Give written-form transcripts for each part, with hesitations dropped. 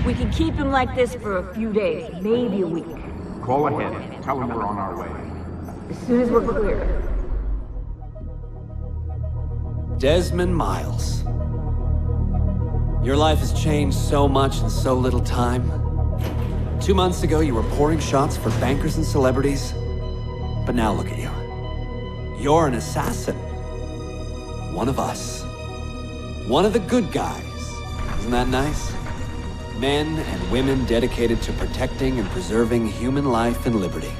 We can keep him like this for a few days, maybe a week. Call ahead. Tell him we're on our way. As soon as we're clear. Desmond Miles. Your life has changed so much in so little time. 2 months ago, you were pouring shots for bankers and celebrities. But now look at you. You're an assassin. One of us. One of the good guys. Isn't that nice? Men and women dedicated to protecting and preserving human life and liberty.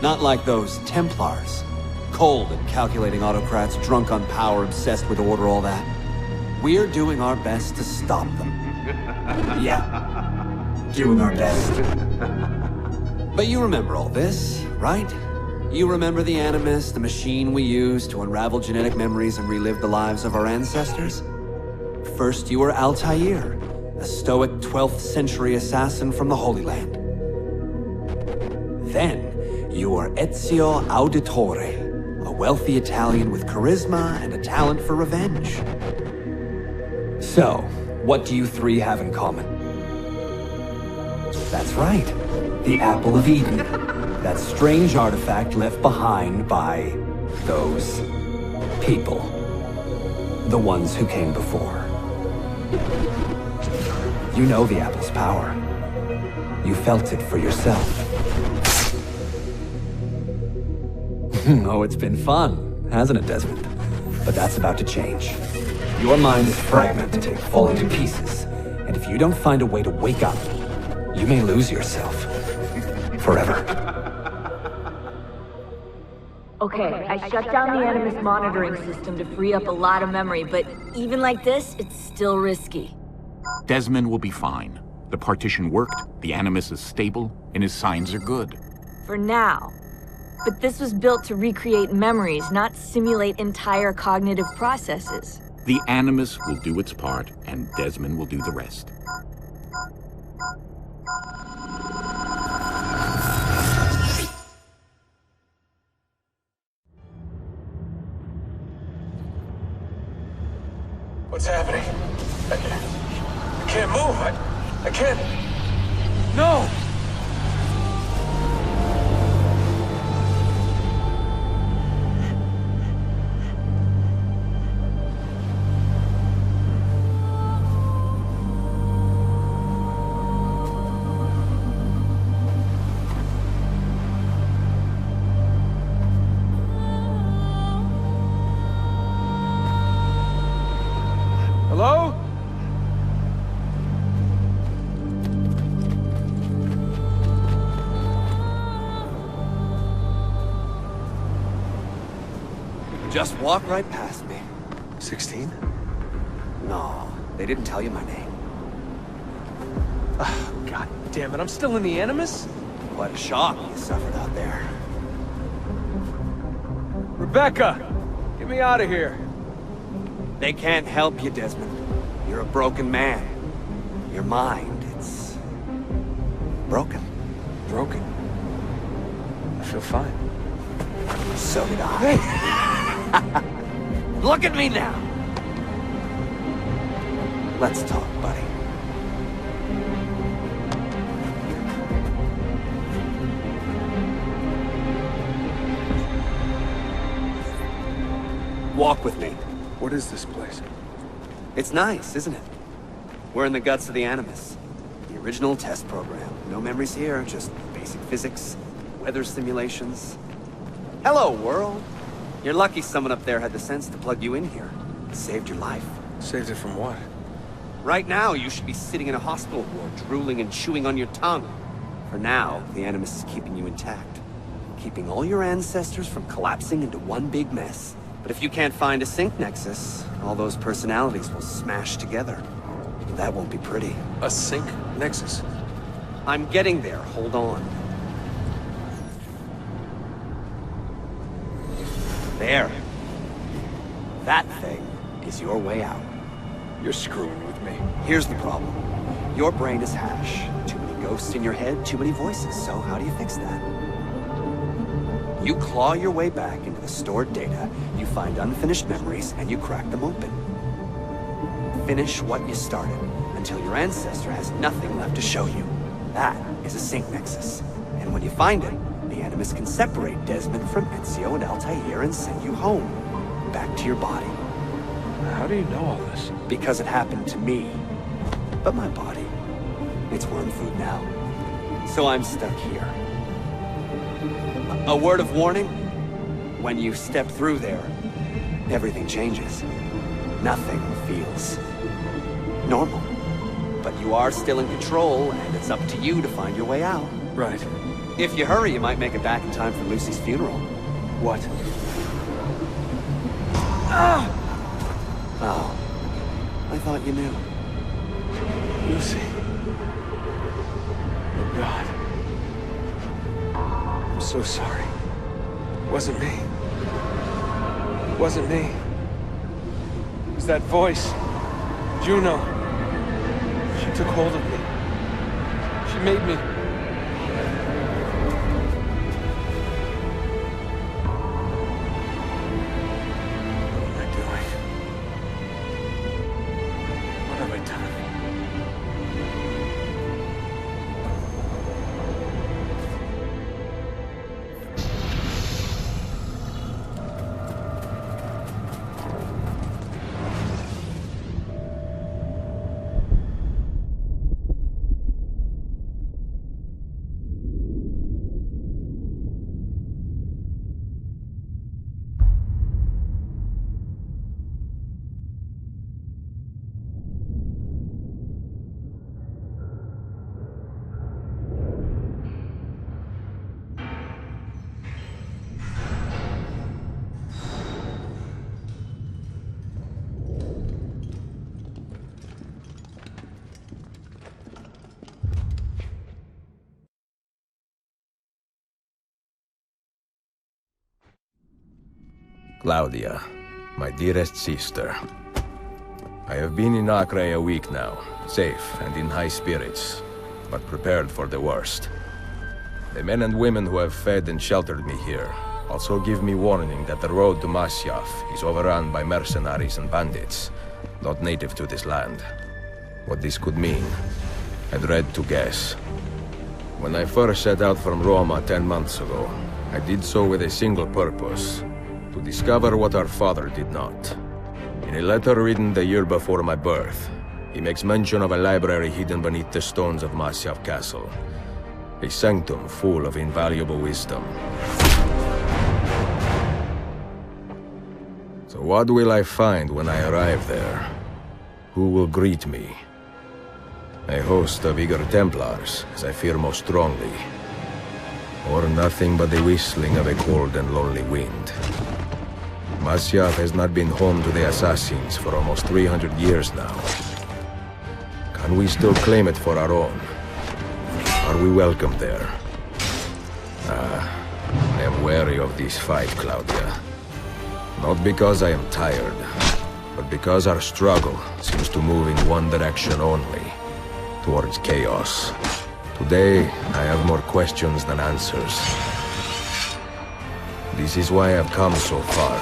Not like those Templars. Cold and calculating autocrats, drunk on power, obsessed with order, all that. We're doing our best to stop them. Yeah. Doing our best. But you remember all this, right? You remember the Animus, the machine we used to unravel genetic memories and relive the lives of our ancestors? First you were Altair, a stoic 12th century assassin from the Holy Land. Then you were Ezio Auditore, a wealthy Italian with charisma and a talent for revenge. So, what do you three have in common? That's right, the Apple of Eden. That strange artifact left behind by those people. The ones who came before. You know the Apple's power. You felt it for yourself. Oh, it's been fun, hasn't it, Desmond? But that's about to change. Your mind is fragmented, falling to pieces. And if you don't find a way to wake up, you may lose yourself. Forever. Okay, I shut down the Animus monitoring system to free up a lot of memory, but even like this, it's still risky. Desmond will be fine. The partition worked, the Animus is stable, and his signs are good. For now. But this was built to recreate memories, not simulate entire cognitive processes. The Animus will do its part, and Desmond will do the rest. What's happening? I can't move. I can't... No! Hello? Just walk right past me. 16? No, they didn't tell you my name. Oh, God damn it, I'm still in the Animus? Quite a shock you suffered out there. Rebecca! Get me out of here. They can't help you, Desmond. You're a broken man. Your mind, it's... broken. Broken. I feel fine. So did I. Look at me now! Let's talk, buddy. Walk with me. What is this place? It's nice, isn't it? We're in the guts of the Animus. The original test program. No memories here, just basic physics, weather simulations. Hello, world. You're lucky someone up there had the sense to plug you in here. It saved your life. Saved it from what? Right now, you should be sitting in a hospital ward, drooling and chewing on your tongue. For now, the Animus is keeping you intact. Keeping all your ancestors from collapsing into one big mess. But if you can't find a sync nexus, all those personalities will smash together. That won't be pretty. A sync nexus? I'm getting there, hold on. There. That thing is your way out. You're screwing with me. Here's the problem. Your brain is hash. Too many ghosts in your head, too many voices. So how do you fix that? You claw your way back into the stored data, you find unfinished memories, and you crack them open. Finish what you started, until your ancestor has nothing left to show you. That is a sync nexus. And when you find it, the Animus can separate Desmond from Ezio and Altair and send you home. Back to your body. How do you know all this? Because it happened to me. But my body, it's worm food now. So I'm stuck here. A word of warning? When you step through there, everything changes. Nothing feels normal. But you are still in control, and it's up to you to find your way out. Right. If you hurry, you might make it back in time for Lucy's funeral. What? Oh, I thought you knew. Lucy. Oh, God. I'm so sorry. It wasn't me. It wasn't me. It was that voice. Juno. She took hold of me. She made me... What am I doing? What have I done? Claudia, my dearest sister. I have been in Acre a week now, safe and in high spirits, but prepared for the worst. The men and women who have fed and sheltered me here also give me warning that the road to Masyaf is overrun by mercenaries and bandits, not native to this land. What this could mean, I dread to guess. When I first set out from Roma 10 months ago, I did so with a single purpose: to discover what our father did not. In a letter written the year before my birth, he makes mention of a library hidden beneath the stones of Masyaf Castle. A sanctum full of invaluable wisdom. So what will I find when I arrive there? Who will greet me? A host of eager Templars, as I fear most strongly. Or nothing but the whistling of a cold and lonely wind. Masyaf has not been home to the assassins for almost 300 years now. Can we still claim it for our own? Are we welcome there? I am wary of this fight, Claudia. Not because I am tired, but because our struggle seems to move in one direction only, towards chaos. Today, I have more questions than answers. This is why I've come so far.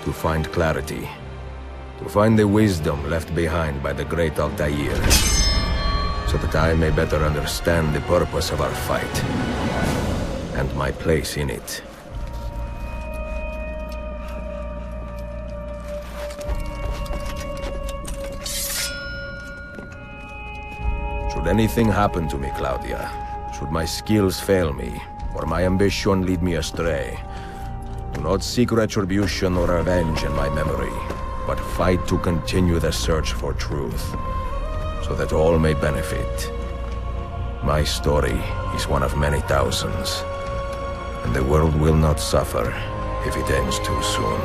To find clarity. To find the wisdom left behind by the great Altair. So that I may better understand the purpose of our fight. And my place in it. Should anything happen to me, Claudia, should my skills fail me, or my ambition lead me astray, do not seek retribution or revenge in my memory, but fight to continue the search for truth, so that all may benefit. My story is one of many thousands, and the world will not suffer if it ends too soon.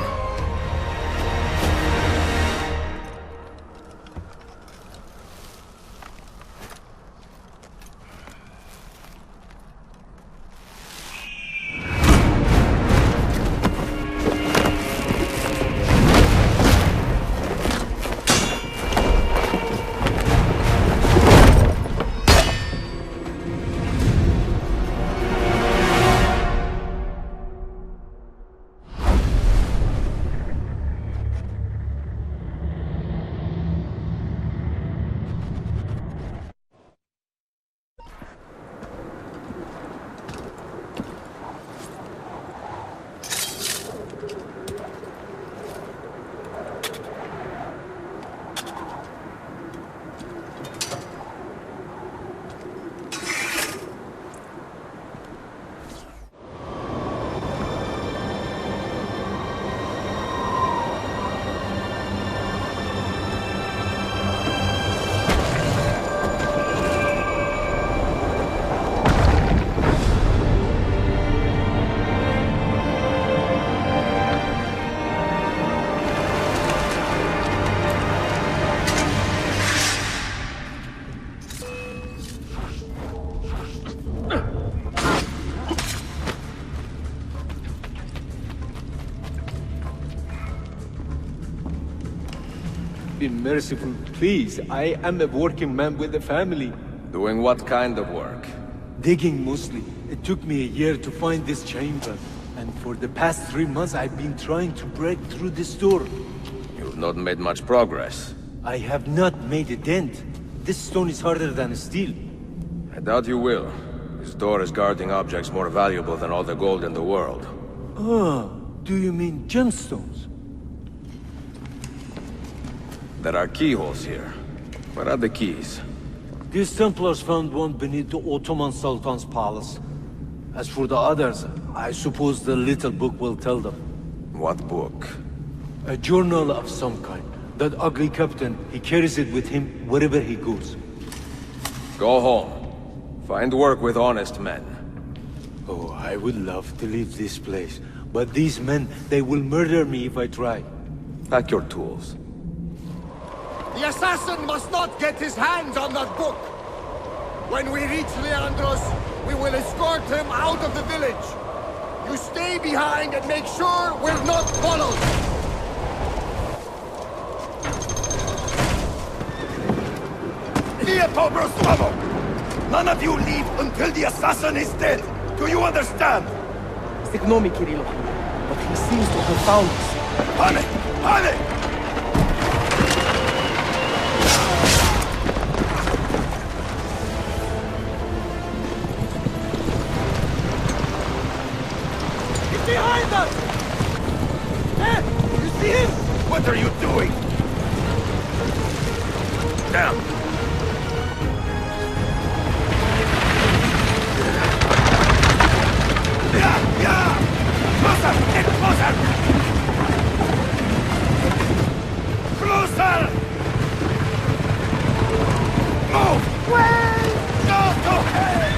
be merciful, please. I am a working man with a family. Doing what kind of work? Digging mostly. It took me a year to find this chamber. And for the past 3 months, I've been trying to break through this door. You've not made much progress. I have not made a dent. This stone is harder than steel. I doubt you will. This door is guarding objects more valuable than all the gold in the world. Oh, do you mean gemstones? There are keyholes here. Where are the keys? These Templars found one beneath the Ottoman Sultan's palace. As for the others, I suppose the little book will tell them. What book? A journal of some kind. That ugly captain, he carries it with him wherever he goes. Go home. Find work with honest men. Oh, I would love to leave this place. But these men, they will murder me if I try. Pack your tools. The assassin must not get his hands on that book! When we reach Leandros, we will escort him out of the village. You stay behind and make sure we're not followed! None of you leave until the assassin is dead! Do you understand? Ignore me, Kirilo. But he seems to have found us. Panic! Panic! He's behind us! There! You see him? What are you doing? Down! Yeah! Closer! Get closer! Closer! Move! Wait! Go ahead!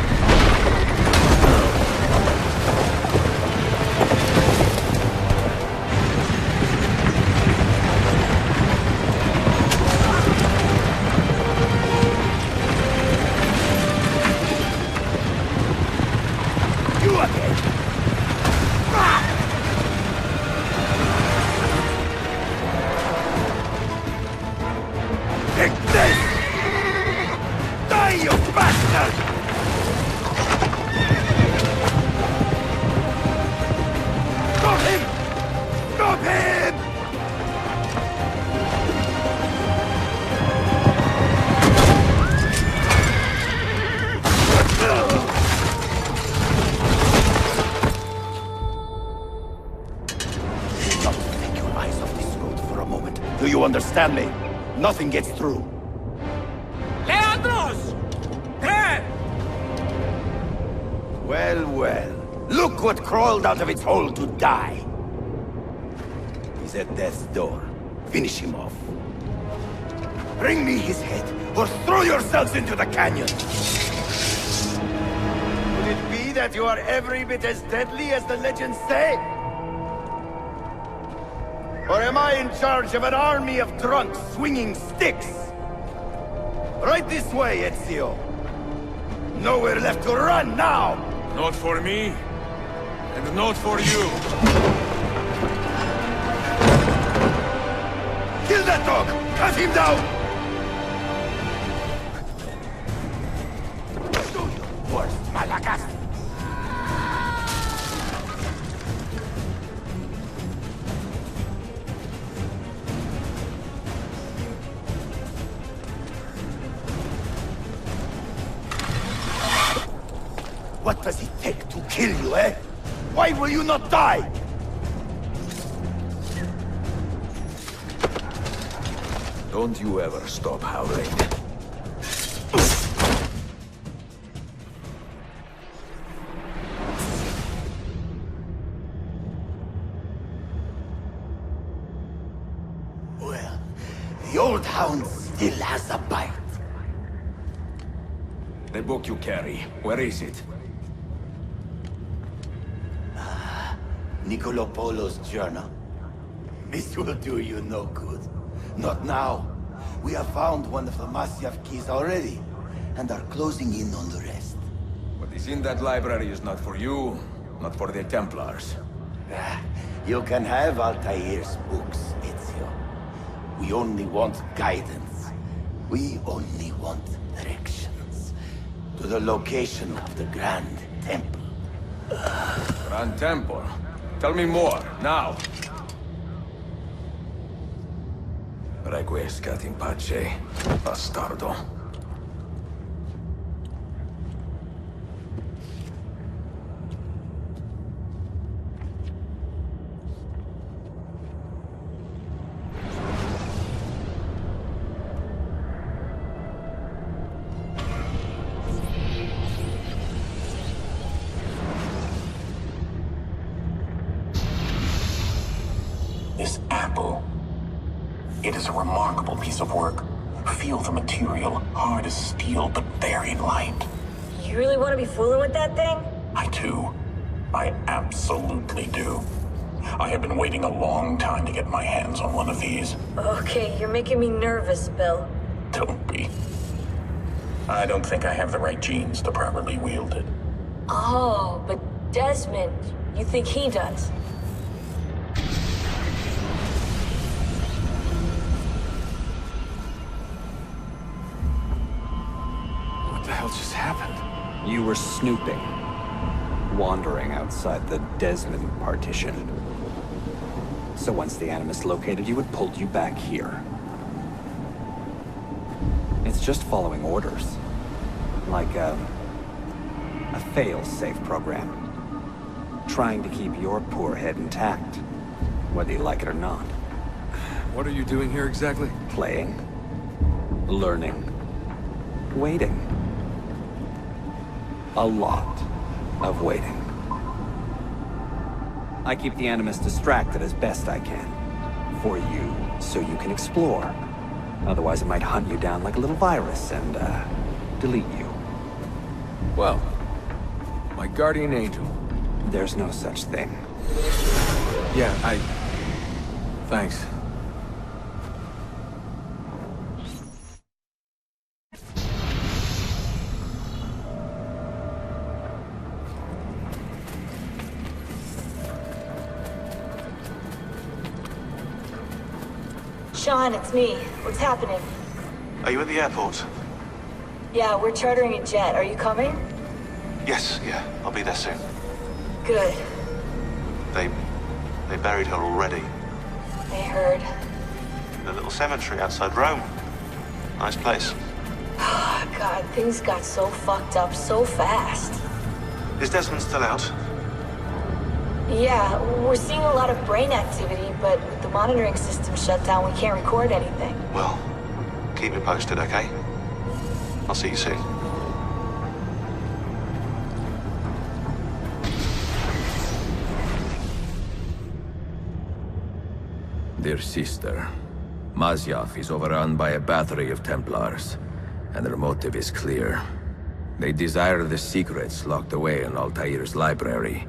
You again! Take this! Die, you bastard! Stop him! Stop him! Not take your eyes off this road for a moment. Do you understand me? Nothing gets through. Leandros! There! Well, well. Look what crawled out of its hole to die. He's at death's door. Finish him off. Bring me his head, or throw yourselves into the canyon! Could it be that you are every bit as deadly as the legends say? Or am I in charge of an army of drunks swinging sticks? Right this way, Ezio. Nowhere left to run now! Not for me, and not for you. Kill that dog! Cut him down! Do your worst, Malakas! What does it take to kill you, eh? Why will you not die? Don't you ever stop howling. Well, the old hound still has a bite. The book you carry, where is it? Niccolo Polo's journal. This will do you no good. Not now. We have found one of the Masyaf keys already, and are closing in on the rest. What is in that library is not for you, not for the Templars. You can have Altair's books, Ezio. We only want guidance. We only want directions. To the location of the Grand Temple. Grand Temple? Tell me more, now! Requiescat in pace, bastardo. This apple. It is a remarkable piece of work. Feel the material, hard as steel, but very light. You really want to be fooling with that thing? I do. I absolutely do. I have been waiting a long time to get my hands on one of these. Okay, you're making me nervous, Bill. Don't be. I don't think I have the right genes to properly wield it. Oh, but Desmond, you think he does? What the hell just happened? You were snooping. Wandering outside the Desmond partition. So once the Animus located you, it pulled you back here. It's just following orders. Like a fail-safe program. Trying to keep your poor head intact, whether you like it or not. What are you doing here exactly? Playing. Learning. Waiting. A lot of waiting. I keep the Animus distracted as best I can. For you, so you can explore. Otherwise it might hunt you down like a little virus and, delete you. Well, my guardian angel. There's no such thing. Yeah, Thanks. Sean, it's me. What's happening? Are you at the airport? Yeah, we're chartering a jet. Are you coming? Yes, yeah. I'll be there soon. Good. They buried her already. I heard. In a little cemetery outside Rome. Nice place. God, things got so fucked up so fast. Is Desmond still out? Yeah, we're seeing a lot of brain activity, but with the monitoring system shut down, we can't record anything. Well, keep me posted, okay? I'll see you soon. Dear sister, Masyaf is overrun by a battery of Templars, and their motive is clear. They desire the secrets locked away in Altair's library.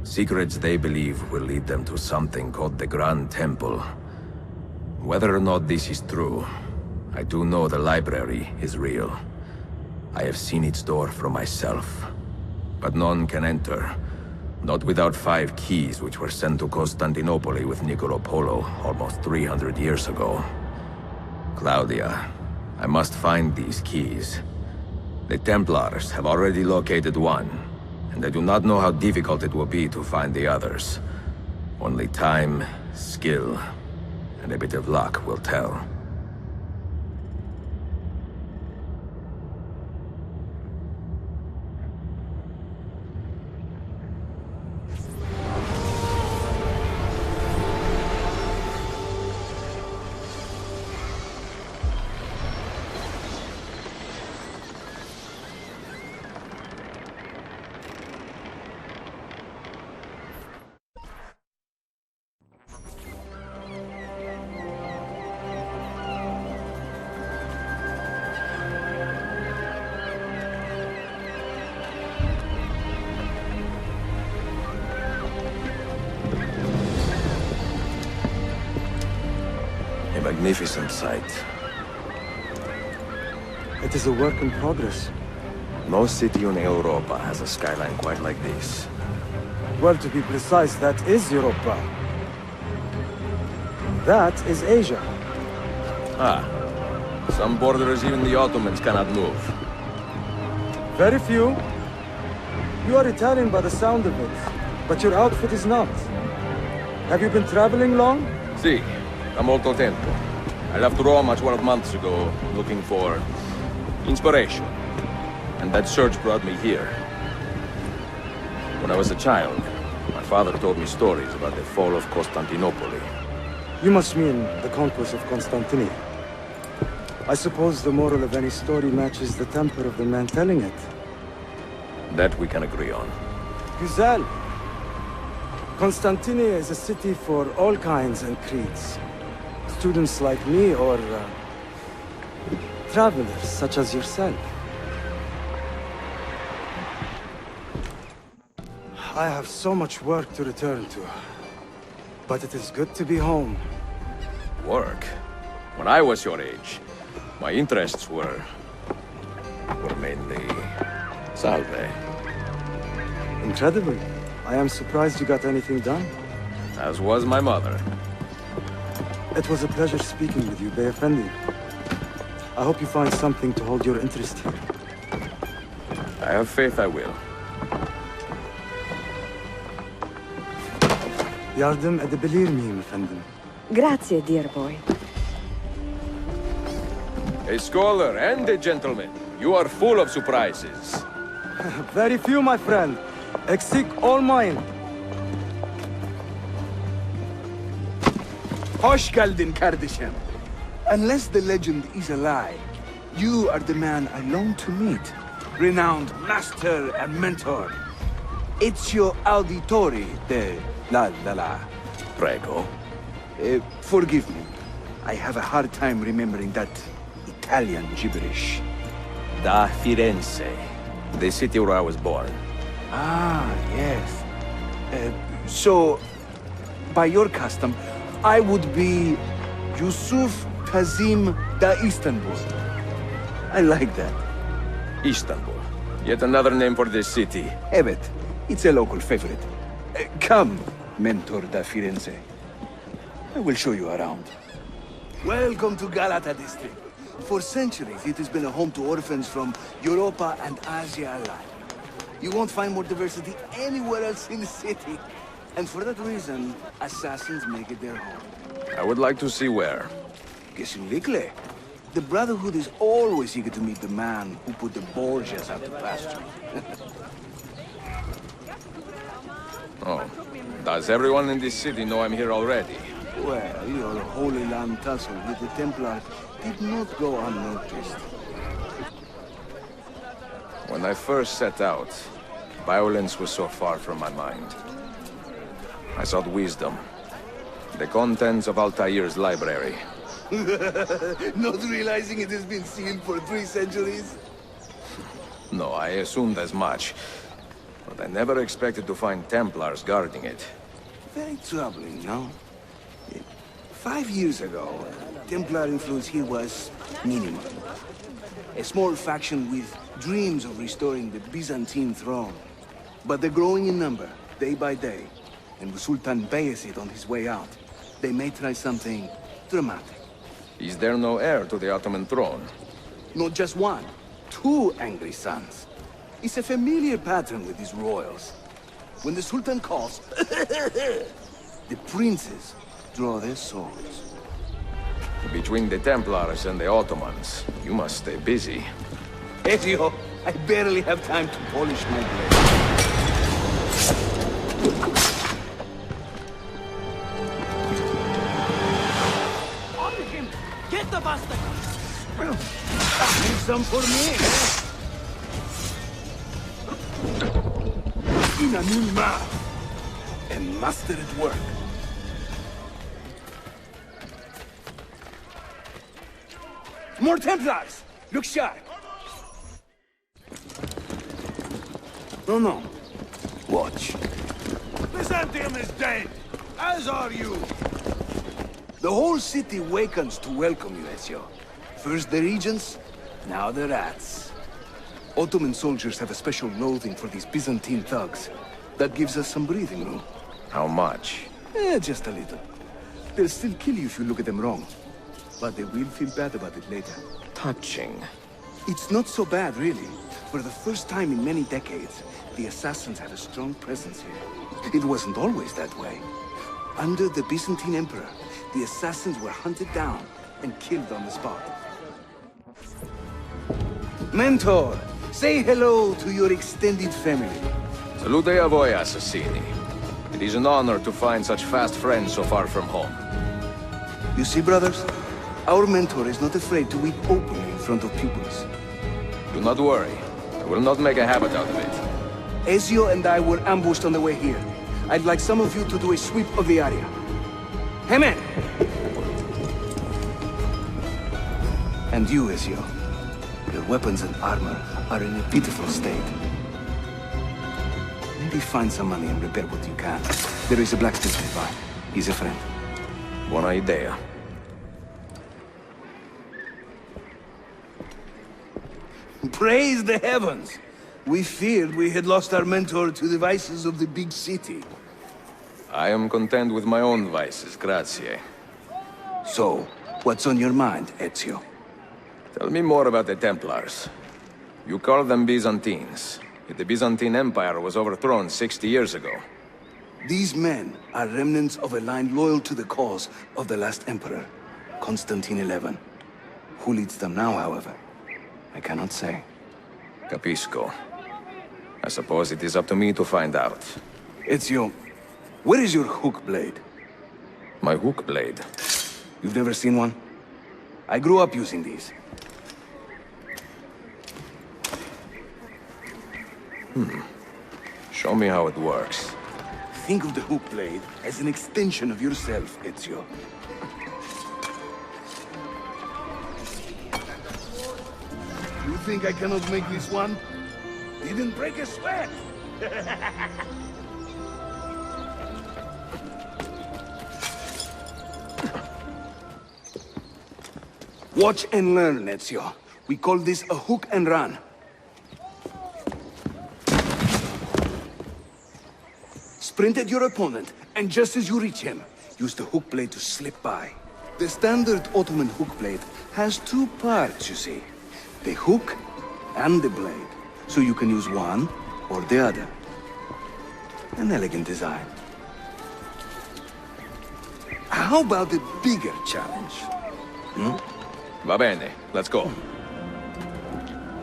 Secrets they believe will lead them to something called the Grand Temple. Whether or not this is true, I do know the library is real. I have seen its door for myself. But none can enter. Not without 5 keys which were sent to Constantinople with Niccolo Polo almost 300 years ago. Claudia, I must find these keys. The Templars have already located one, and I do not know how difficult it will be to find the others. Only time, skill, and a bit of luck will tell. A magnificent sight. It is a work in progress. No city in Europa has a skyline quite like this. Well, to be precise, that is Europa. That is Asia. Ah. Some borders even the Ottomans cannot move. Very few. You are Italian by the sound of it, but your outfit is not. Have you been traveling long? Sì, da molto tempo. I left Rome 12 months ago, looking for inspiration. And that search brought me here. When I was a child, my father told me stories about the fall of Constantinople. You must mean the conquest of Constantinople. I suppose the moral of any story matches the temper of the man telling it. That we can agree on. Güzel. Constantinople is a city for all kinds and creeds. Students like me or travelers such as yourself. I have so much work to return to. But it is good to be home. Work? When I was your age, my interests were mainly salve. Incredible. I am surprised you got anything done. As was my mother. It was a pleasure speaking with you, Bey Effendi. I hope you find something to hold your interest here. I have faith I will. Yardım edebilir miyim efendim? Grazie, dear boy. A scholar and a gentleman. You are full of surprises. Very few, my friend. Exceed all mine. Hoş geldin kardeşim. Unless the legend is a lie, you are the man I long to meet. Renowned master and mentor. Ezio Auditore de la. Prego. Forgive me. I have a hard time remembering that Italian gibberish. Da Firenze. The city where I was born. Ah, yes. So, by your custom, I would be Yusuf Kazim da Istanbul. I like that. Istanbul. Yet another name for this city. Evet, it's a local favorite. Come, Mentor da Firenze. I will show you around. Welcome to Galata district. For centuries, it has been a home to orphans from Europa and Asia alike. You won't find more diversity anywhere else in the city. And for that reason, assassins make it their home. I would like to see where. Kesinlikle. The Brotherhood is always eager to meet the man who put the Borgias out to pasture. Oh. Does everyone in this city know I'm here already? Well, your Holy Land tussle with the Templars did not go unnoticed. When I first set out, violence was so far from my mind. I sought wisdom. The contents of Altair's library. Not realizing it has been sealed for 3 centuries? No, I assumed as much. But I never expected to find Templars guarding it. Very troubling, no? 5 years ago, Templar influence here was minimal. A small faction with dreams of restoring the Byzantine throne. But they're growing in number, day by day. And with Sultan Bayezid on his way out, they may try something dramatic. Is there no heir to the Ottoman throne? Not just one, 2 angry sons. It's a familiar pattern with these royals. When the Sultan calls, the princes draw their swords. Between the Templars and the Ottomans, you must stay busy. Ezio, I barely have time to polish my blade. On him! Get the bastard! Leave some for me. Inanima, a master at work. More Templars! Look sharp! No. Watch. Byzantium is dead, as are you. The whole city wakens to welcome you, Ezio. First the regents, now the rats. Ottoman soldiers have a special loathing for these Byzantine thugs. That gives us some breathing room. How much? Just a little. They'll still kill you if you look at them wrong. but they will feel bad about it later. Touching. It's not so bad, really. For the first time in many decades, the assassins had a strong presence here. It wasn't always that way. Under the Byzantine Emperor, the assassins were hunted down and killed on the spot. Mentor, say hello to your extended family. Salute a voi, assassini. It is an honor to find such fast friends so far from home. You see, brothers? Our mentor is not afraid to weep openly in front of pupils. Do not worry. I will not make a habit out of it. Ezio and I were ambushed on the way here. I'd like some of you to do a sweep of the area. Hey, man! And you, Ezio. Your weapons and armor are in a pitiful state. Maybe find some money and repair what you can. There is a blacksmith nearby. He's a friend. Buona idea. Praise the heavens! We feared we had lost our mentor to the vices of the big city. I am content with my own vices, grazie. So, what's on your mind, Ezio? Tell me more about the Templars. You call them Byzantines. Yet the Byzantine Empire was overthrown 60 years ago. These men are remnants of a line loyal to the cause of the last emperor, Constantine XI. Who leads them now, however? I cannot say. Capisco. I suppose it is up to me to find out. Ezio, where is your hook blade? My hook blade? You've never seen one? I grew up using these. Show me how it works. Think of the hook blade as an extension of yourself, Ezio. You think I cannot make this one? Didn't break a sweat! Watch and learn, Ezio. We call this a hook and run. Sprint at your opponent, and just as you reach him, use the hook blade to slip by. The standard Ottoman hook blade has two parts, you see. The hook and the blade, so you can use one or the other. An elegant design. How about the bigger challenge? Va bene, let's go.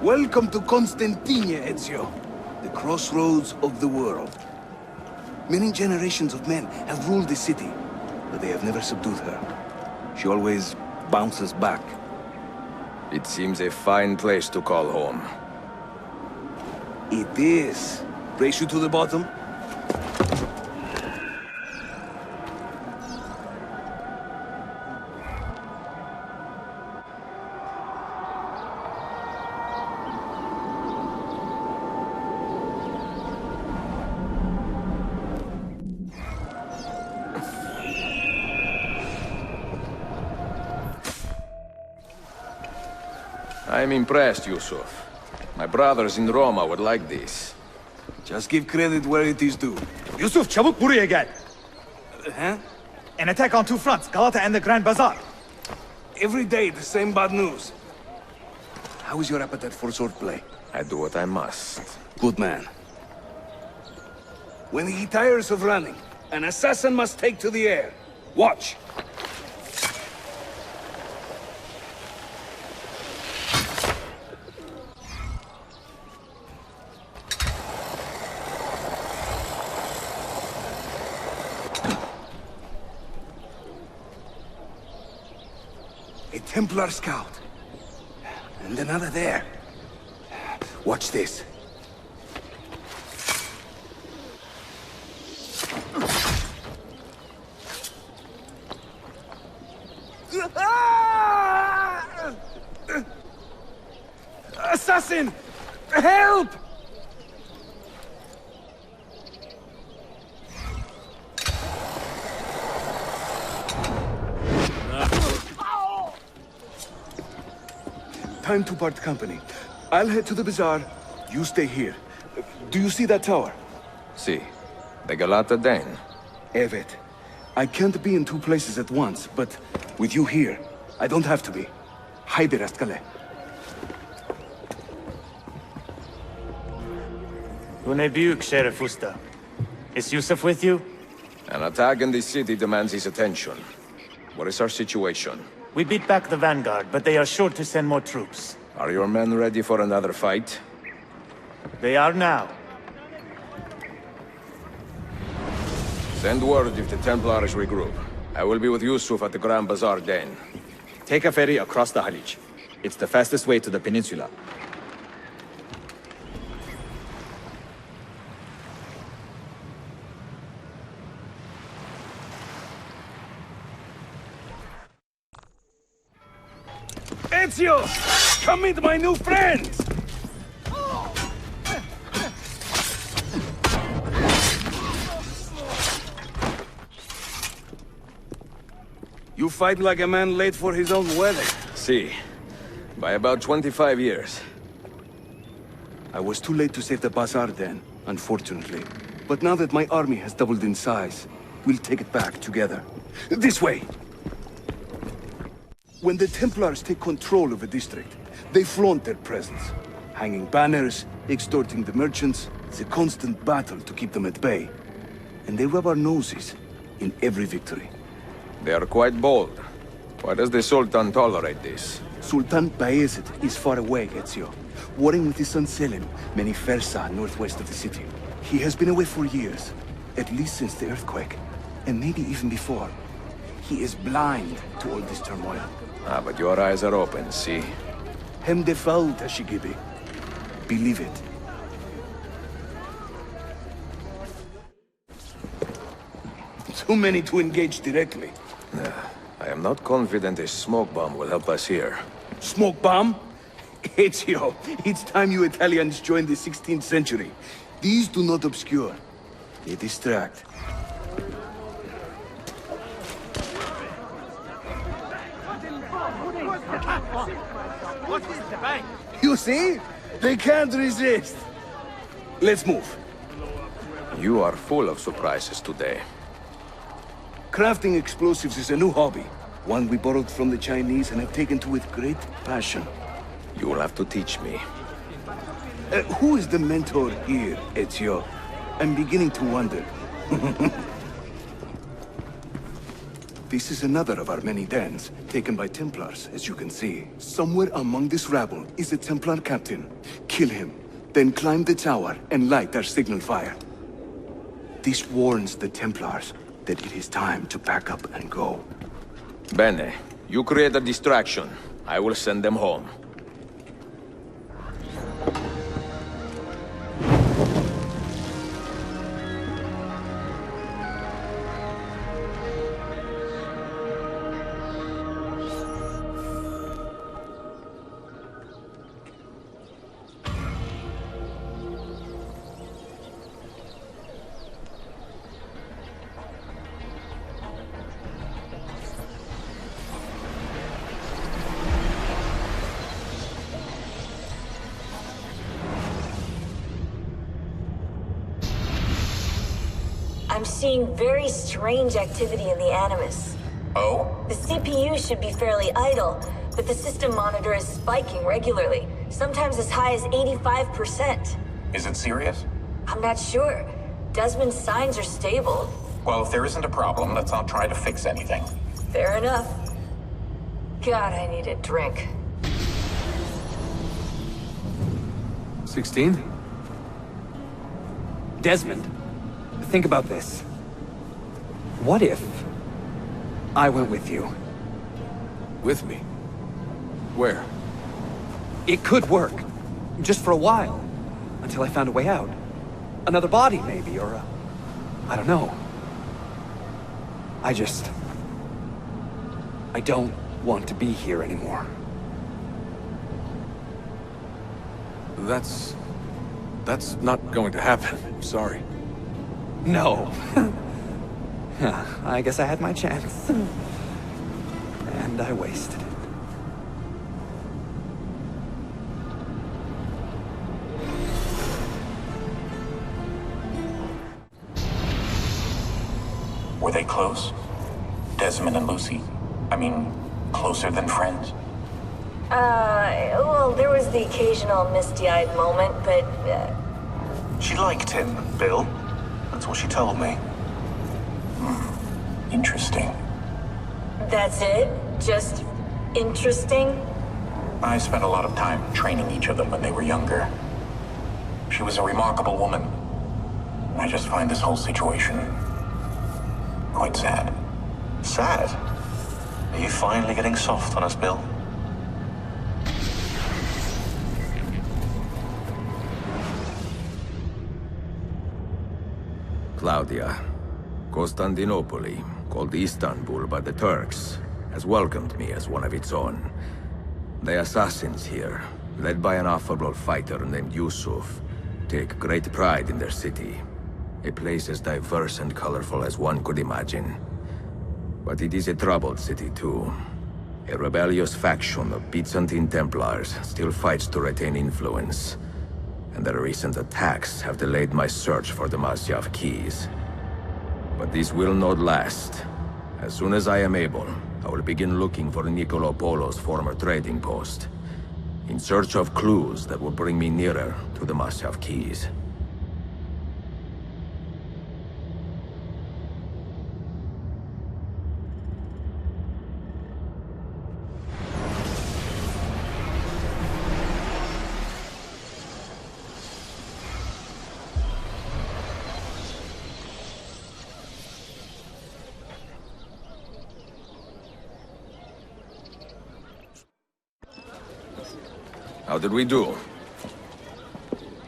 Welcome to Constantine, Ezio, the crossroads of the world. Many generations of men have ruled the city, but they have never subdued her. She always bounces back. It seems a fine place to call home. It is. Race you to the bottom? I'm impressed, Yusuf. My brothers in Roma would like this. Just give credit where it is due. Yusuf, çabuk buraya gel. Huh? An attack on two fronts, Galata and the Grand Bazaar. Every day, the same bad news. How is your appetite for swordplay? I do what I must. Good man. When he tires of running, an assassin must take to the air. Watch. A Templar scout. And another there. Watch this. Assassin! Help! Time to part company. I'll head to the bazaar. You stay here. Do you see that tower? See, the Galata Dane. Evet. I can't be in two places at once, but with you here, I don't have to be. Haydi rastgele. Bunebuk, Sheriff Usta. Is Yusuf with you? An attack in the city demands his attention. What is our situation? We beat back the vanguard, but they are sure to send more troops. Are your men ready for another fight? They are now. Send word if the Templars regroup. I will be with Yusuf at the Grand Bazaar then. Take a ferry across the Halij. It's the fastest way to the peninsula. Ezio! Come meet my new friends! You fight like a man late for his own wedding. See, by about 25 years. I was too late to save the bazaar then, unfortunately. But now that my army has doubled in size, we'll take it back together. This way! When the Templars take control of a district, they flaunt their presence. Hanging banners, extorting the merchants, it's a constant battle to keep them at bay. And they rub our noses in every victory. They are quite bold. Why does the Sultan tolerate this? Sultan Bayezid is far away, Ezio. Warring with his son Selim, many Fersa northwest of the city. He has been away for years, at least since the earthquake, and maybe even before. He is blind to all this turmoil. Ah, but your eyes are open, see? Hem defal, Tashigibi. Believe it. Too many to engage directly. I am not confident a smoke bomb will help us here. Smoke bomb? Ezio, it's time you Italians joined the 16th century. These do not obscure. They distract. You see? They can't resist. Let's move. You are full of surprises today. Crafting explosives is a new hobby. One we borrowed from the Chinese and have taken to with great passion. You will have to teach me. Who is the mentor here, Ezio? I'm beginning to wonder. This is another of our many dens, taken by Templars, as you can see. Somewhere among this rabble is a Templar captain. Kill him, then climb the tower and light our signal fire. This warns the Templars that it is time to pack up and go. Bene, you create a distraction. I will send them home. I'm seeing very strange activity in the Animus. Oh? The CPU should be fairly idle, but the system monitor is spiking regularly, sometimes as high as 85%. Is it serious? I'm not sure. Desmond's signs are stable. Well, if there isn't a problem, let's not try to fix anything. Fair enough. God, I need a drink. 16? Desmond, think about this. What if I went with you? With me? Where? It could work. Just for a while. Until I found a way out. Another body, maybe, or I don't know. I don't want to be here anymore. That's not going to happen. I'm sorry. No. I guess I had my chance. And I wasted it. Were they close? Desmond and Lucy? I mean, Closer than friends? Well, there was the occasional misty-eyed moment, but, She liked him, Bill. That's what she told me. Interesting. that's it? Just interesting? I spent a lot of time training each of them when they were younger. She was a remarkable woman. I just find this whole situation quite sad. Sad? Are you finally getting soft on us, Bill? Claudia, Constantinople, called Istanbul by the Turks, has welcomed me as one of its own. The assassins here, led by an affable fighter named Yusuf, take great pride in their city. A place as diverse and colorful as one could imagine. But it is a troubled city too. A rebellious faction of Byzantine Templars still fights to retain influence. And their recent attacks have delayed my search for the Masyaf keys. But this will not last. As soon as I am able, I will begin looking for Niccolo Polo's former trading post, in search of clues that will bring me nearer to the Masyaf keys. How did we do?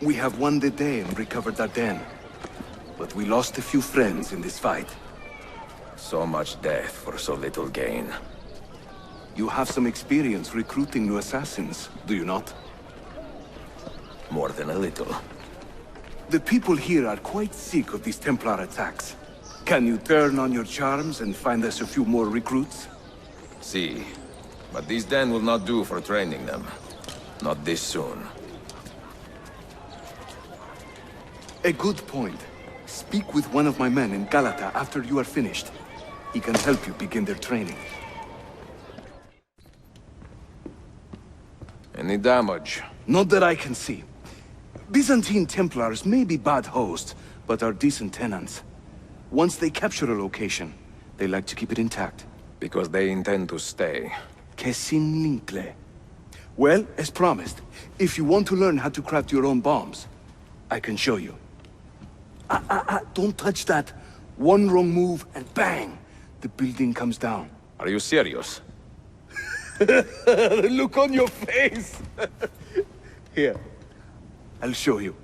We have won the day and recovered Ardennes. But we lost a few friends in this fight. So much death for so little gain. You have some experience recruiting new assassins, do you not? More than a little. The people here are quite sick of these Templar attacks. Can you turn on your charms and find us a few more recruits? See, but these den will not do for training them. Not this soon. A good point. Speak with one of my men in Galata after you are finished. He can help you begin their training. Any damage? Not that I can see. Byzantine Templars may be bad hosts, but are decent tenants. Once they capture a location, they like to keep it intact. Because they intend to stay. Kesin Linkle. Well, as promised, if you want to learn how to craft your own bombs, I can show you. Don't touch that. One wrong move and bang! The building comes down. Are you serious? Look on your face! Here, I'll show you.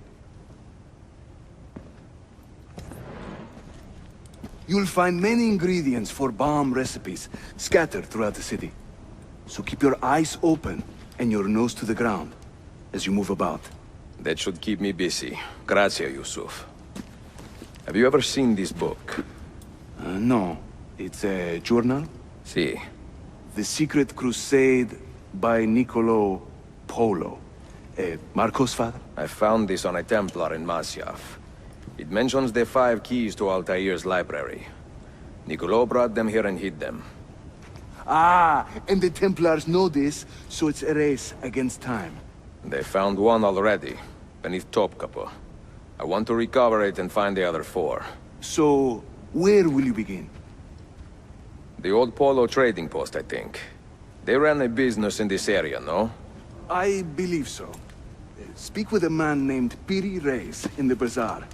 You'll find many ingredients for bomb recipes scattered throughout the city. So keep your eyes open and your nose to the ground as you move about. That should keep me busy. Grazie, Yusuf. Have you ever seen this book? No. It's a journal? Si. The Secret Crusade by Niccolo Polo. Marco's father? I found this on a Templar in Masyaf. It mentions the 5 keys to Altair's library. Niccolo brought them here and hid them. Ah, and the Templars know this, so it's a race against time. They found one already, beneath Topkapi. I want to recover it and find the other 4. So, where will you begin? The old Polo trading post, I think. They ran a business in this area, no? I believe so. Speak with a man named Piri Reyes in the bazaar.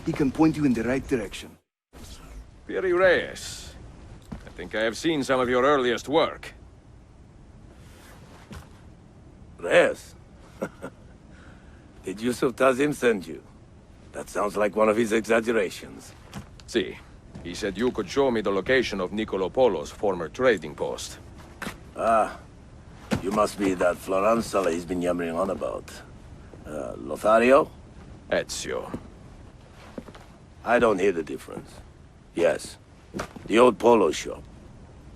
He can point you in the right direction. Piri Reyes. I think I have seen some of your earliest work. Reyes? Did Yusuf Tazim send you? That sounds like one of his exaggerations. See, he said you could show me the location of Niccolo Polo's former trading post. Ah, you must be that Floranzala he's been yammering on about. Lothario? Ezio. I don't hear the difference. Yes, the old Polo shop.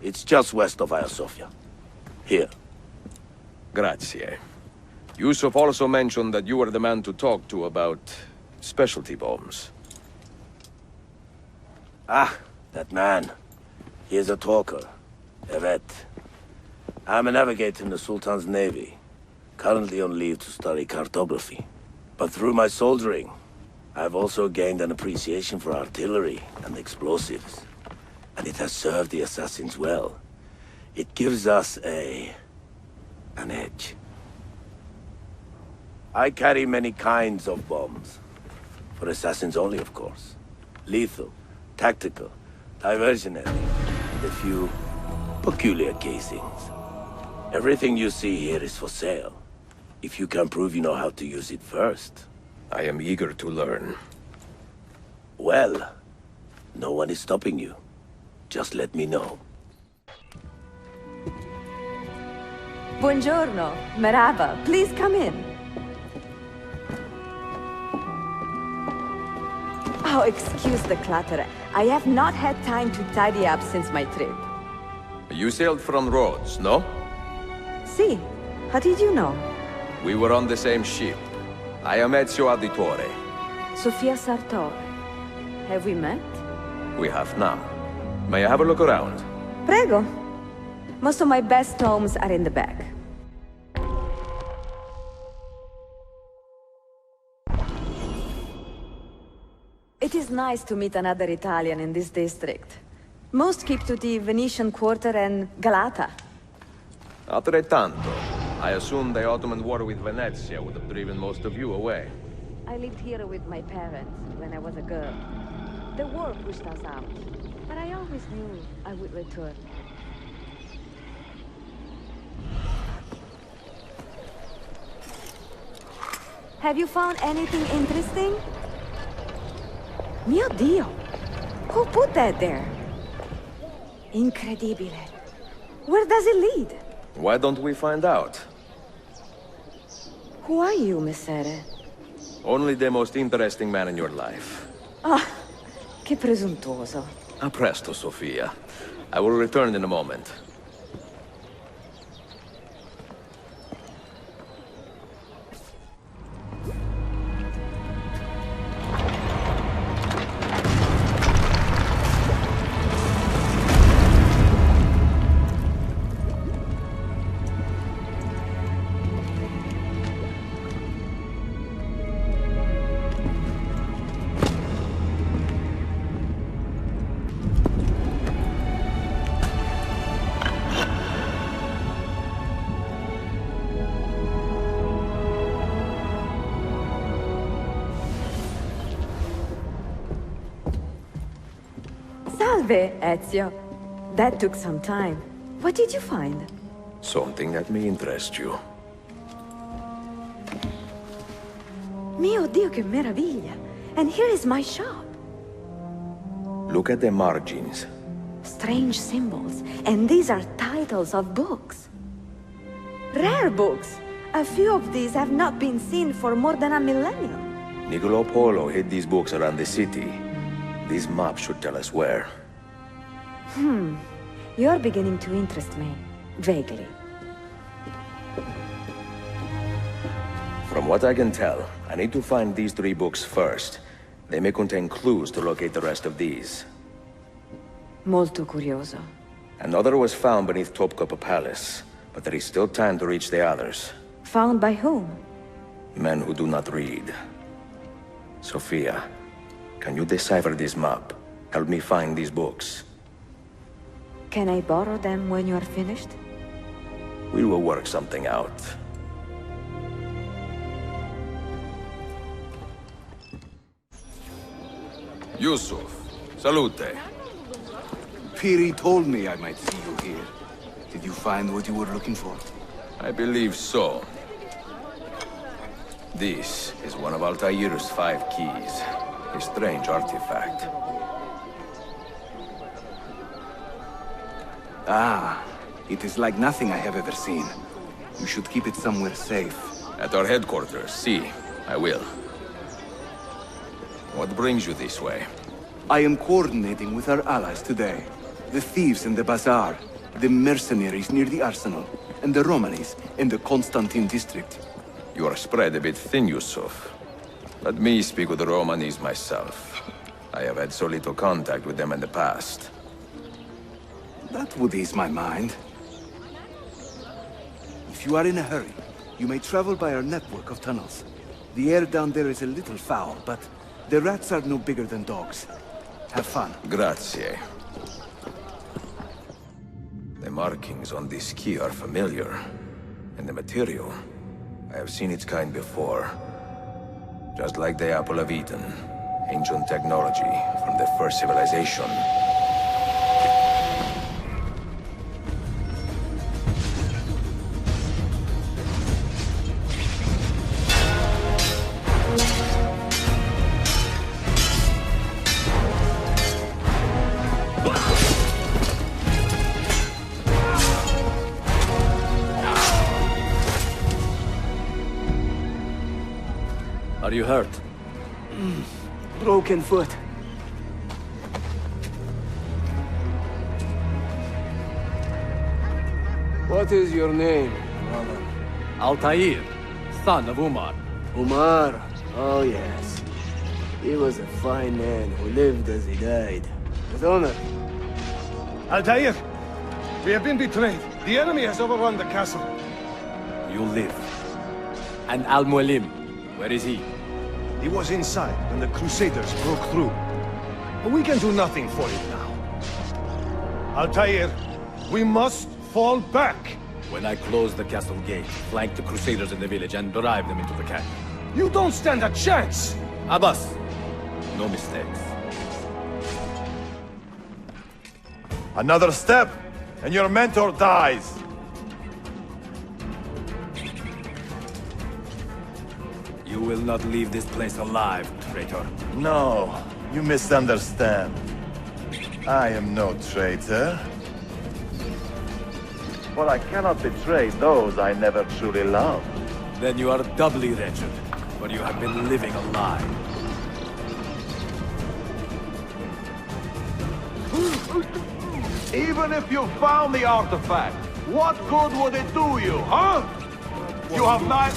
It's just west of Hagia Sophia. Here. Grazie. Yusuf also mentioned that you were the man to talk to about specialty bombs. Ah, that man. He is a talker. Evet. I'm a navigator in the Sultan's Navy, currently on leave to study cartography. But through my soldiering, I've also gained an appreciation for artillery and explosives. And it has served the assassins well. It gives us an edge. I carry many kinds of bombs. For assassins only, of course. Lethal, tactical, diversionary, and a few peculiar casings. Everything you see here is for sale. If you can prove you know how to use it first. I am eager to learn. Well, no one is stopping you. Just let me know. Buongiorno, merhaba. Please come in. Oh, excuse the clutter. I have not had time to tidy up since my trip. You sailed from Rhodes, no? See, how did you know? We were on the same ship. I am Ezio Auditore. Sofia Sartor. Have we met? We have now. May I have a look around? Prego. Most of my best tomes are in the back. It is nice to meet another Italian in this district. Most keep to the Venetian Quarter and Galata. Altrettanto. I assume the Ottoman war with Venezia would have driven most of you away. I lived here with my parents when I was a girl. The war pushed us out, but I always knew I would return. Have you found anything interesting? Mio Dio! Who put that there? Incredibile. Where does it lead? Why don't we find out? Who are you, Messere? Only the most interesting man in your life. Ah, che presuntuoso. A presto, Sofia. I will return in a moment. Salve, Ezio. That took some time. What did you find? Something that may interest you. Mio Dio, che meraviglia! And here is my shop. Look at the margins. Strange symbols. And these are titles of books. Rare books. A few of these have not been seen for more than a millennium. Niccolo Polo hid these books around the city. These maps should tell us where. You're beginning to interest me. Vaguely. From what I can tell, I need to find these 3 books first. They may contain clues to locate the rest of these. Molto curioso. Another was found beneath Topkapi Palace, but there is still time to reach the others. Found by whom? Men who do not read. Sophia, can you decipher this map? Help me find these books. Can I borrow them when you are finished? We will work something out. Yusuf, salute. Piri told me I might see you here. Did you find what you were looking for? I believe so. This is one of Altair's 5 keys. A strange artifact. Ah, it is like nothing I have ever seen. You should keep it somewhere safe. At our headquarters, see. I will. What brings you this way? I am coordinating with our allies today. The thieves in the bazaar, the mercenaries near the arsenal, and the Romanis in the Constantine district. You are spread a bit thin, Yusuf. Let me speak with the Romanis myself. I have had so little contact with them in the past. That would ease my mind. If you are in a hurry, you may travel by our network of tunnels. The air down there is a little foul, but the rats are no bigger than dogs. Have fun. Grazie. The markings on this key are familiar. And the material, I have seen its kind before. Just like the Apple of Eden, ancient technology from the first civilization. Are you hurt? Broken foot. What is your name, brother? Altair, son of Umar. Umar? Oh yes. He was a fine man who lived as he died. With honor. Altair, we have been betrayed. The enemy has overrun the castle. You live. And Al-Mualim, where is he? He was inside when the Crusaders broke through. But we can do nothing for him now. Altair, we must fall back. When I close the castle gate, flank the Crusaders in the village and drive them into the canyon. You don't stand a chance! Abbas, no mistakes. Another step, and your mentor dies. You will not leave this place alive, traitor. No, you misunderstand. I am no traitor. But I cannot betray those I never truly loved. Then you are doubly wretched, for you have been living a lie. Even if you found the artifact, what good would it do you, huh? You have not...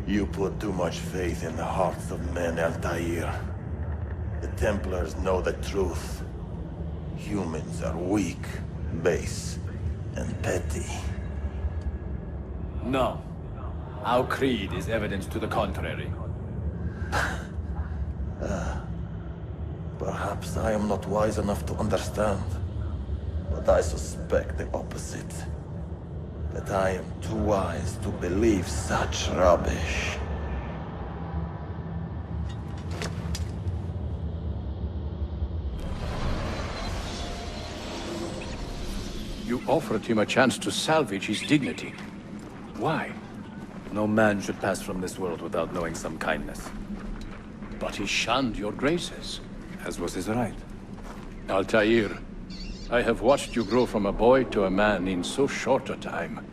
You put too much faith in the hearts of men, Altair. The Templars know the truth. Humans are weak, base, and petty. No. Our creed is evidence to the contrary. Perhaps I am not wise enough to understand, but I suspect the opposite. That I am too wise to believe such rubbish. You offered him a chance to salvage his dignity. Why? No man should pass from this world without knowing some kindness. But he shunned your graces. As was his right. Altair, I have watched you grow from a boy to a man in so short a time.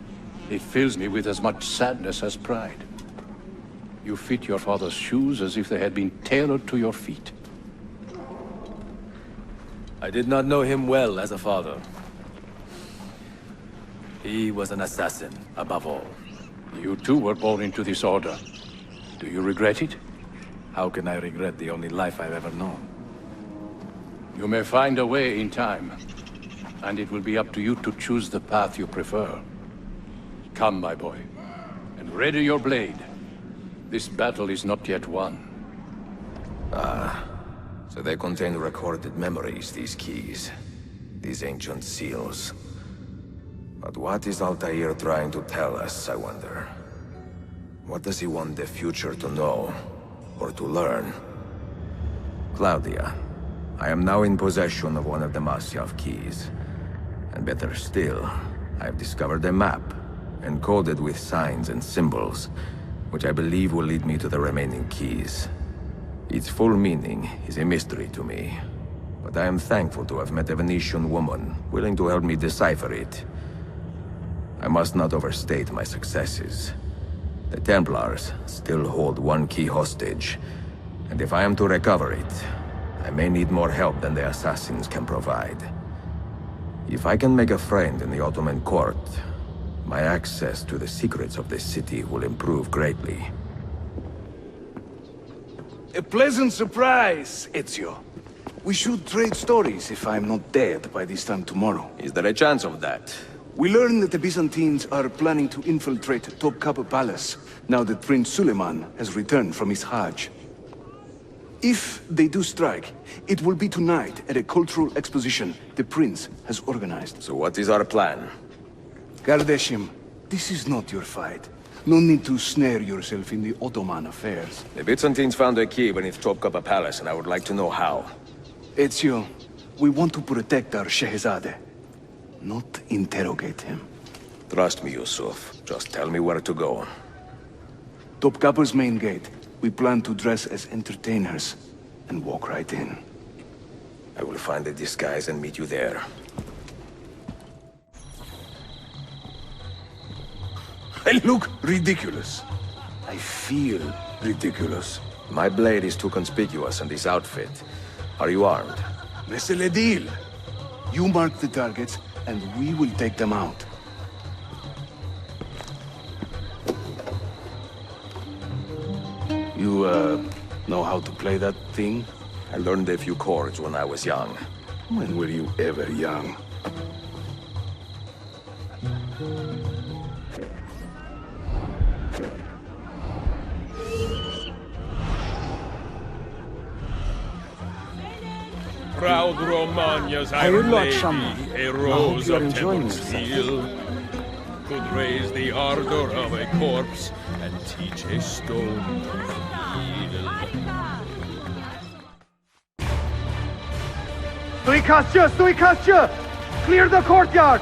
It fills me with as much sadness as pride. You fit your father's shoes as if they had been tailored to your feet. I did not know him well as a father. He was an assassin, above all. You too were born into this order. Do you regret it? How can I regret the only life I've ever known? You may find a way in time, and it will be up to you to choose the path you prefer. Come, my boy, and ready your blade. This battle is not yet won. Ah, so they contain recorded memories, these keys. These ancient seals. But what is Altair trying to tell us, I wonder? What does he want the future to know, or to learn? Claudia, I am now in possession of one of the Masyaf keys. And better still, I have discovered a map, encoded with signs and symbols, which I believe will lead me to the remaining keys. Its full meaning is a mystery to me, but I am thankful to have met a Venetian woman willing to help me decipher it. I must not overstate my successes. The Templars still hold one key hostage, and if I am to recover it, I may need more help than the assassins can provide. If I can make a friend in the Ottoman court, my access to the secrets of this city will improve greatly. A pleasant surprise, Ezio. We should trade stories if I'm not dead by this time tomorrow. Is there a chance of that? We learn that the Byzantines are planning to infiltrate Topkapi Palace, now that Prince Suleiman has returned from his Hajj. If they do strike, it will be tonight at a cultural exposition the prince has organized. So what is our plan? Kardashim, this is not your fight. No need to snare yourself in the Ottoman affairs. The Byzantines found a key beneath Topkapi Palace, and I would like to know how. Ezio, we want to protect our Shehzade, not interrogate him. Trust me, Yusuf. Just tell me where to go. Topkapi's main gate. We plan to dress as entertainers and walk right in. I will find a disguise and meet you there. I look ridiculous. I feel ridiculous. My blade is too conspicuous in this outfit. Are you armed? C'est le deal. You mark the targets, and we will take them out. You, know how to play that thing? I learned a few chords when I was young. When were you ever young? Proud Romagna's Iron Lady, a rose of temple steel, could raise the ardor of a corpse and teach a stone to heal. Stoikasya! Clear the courtyard!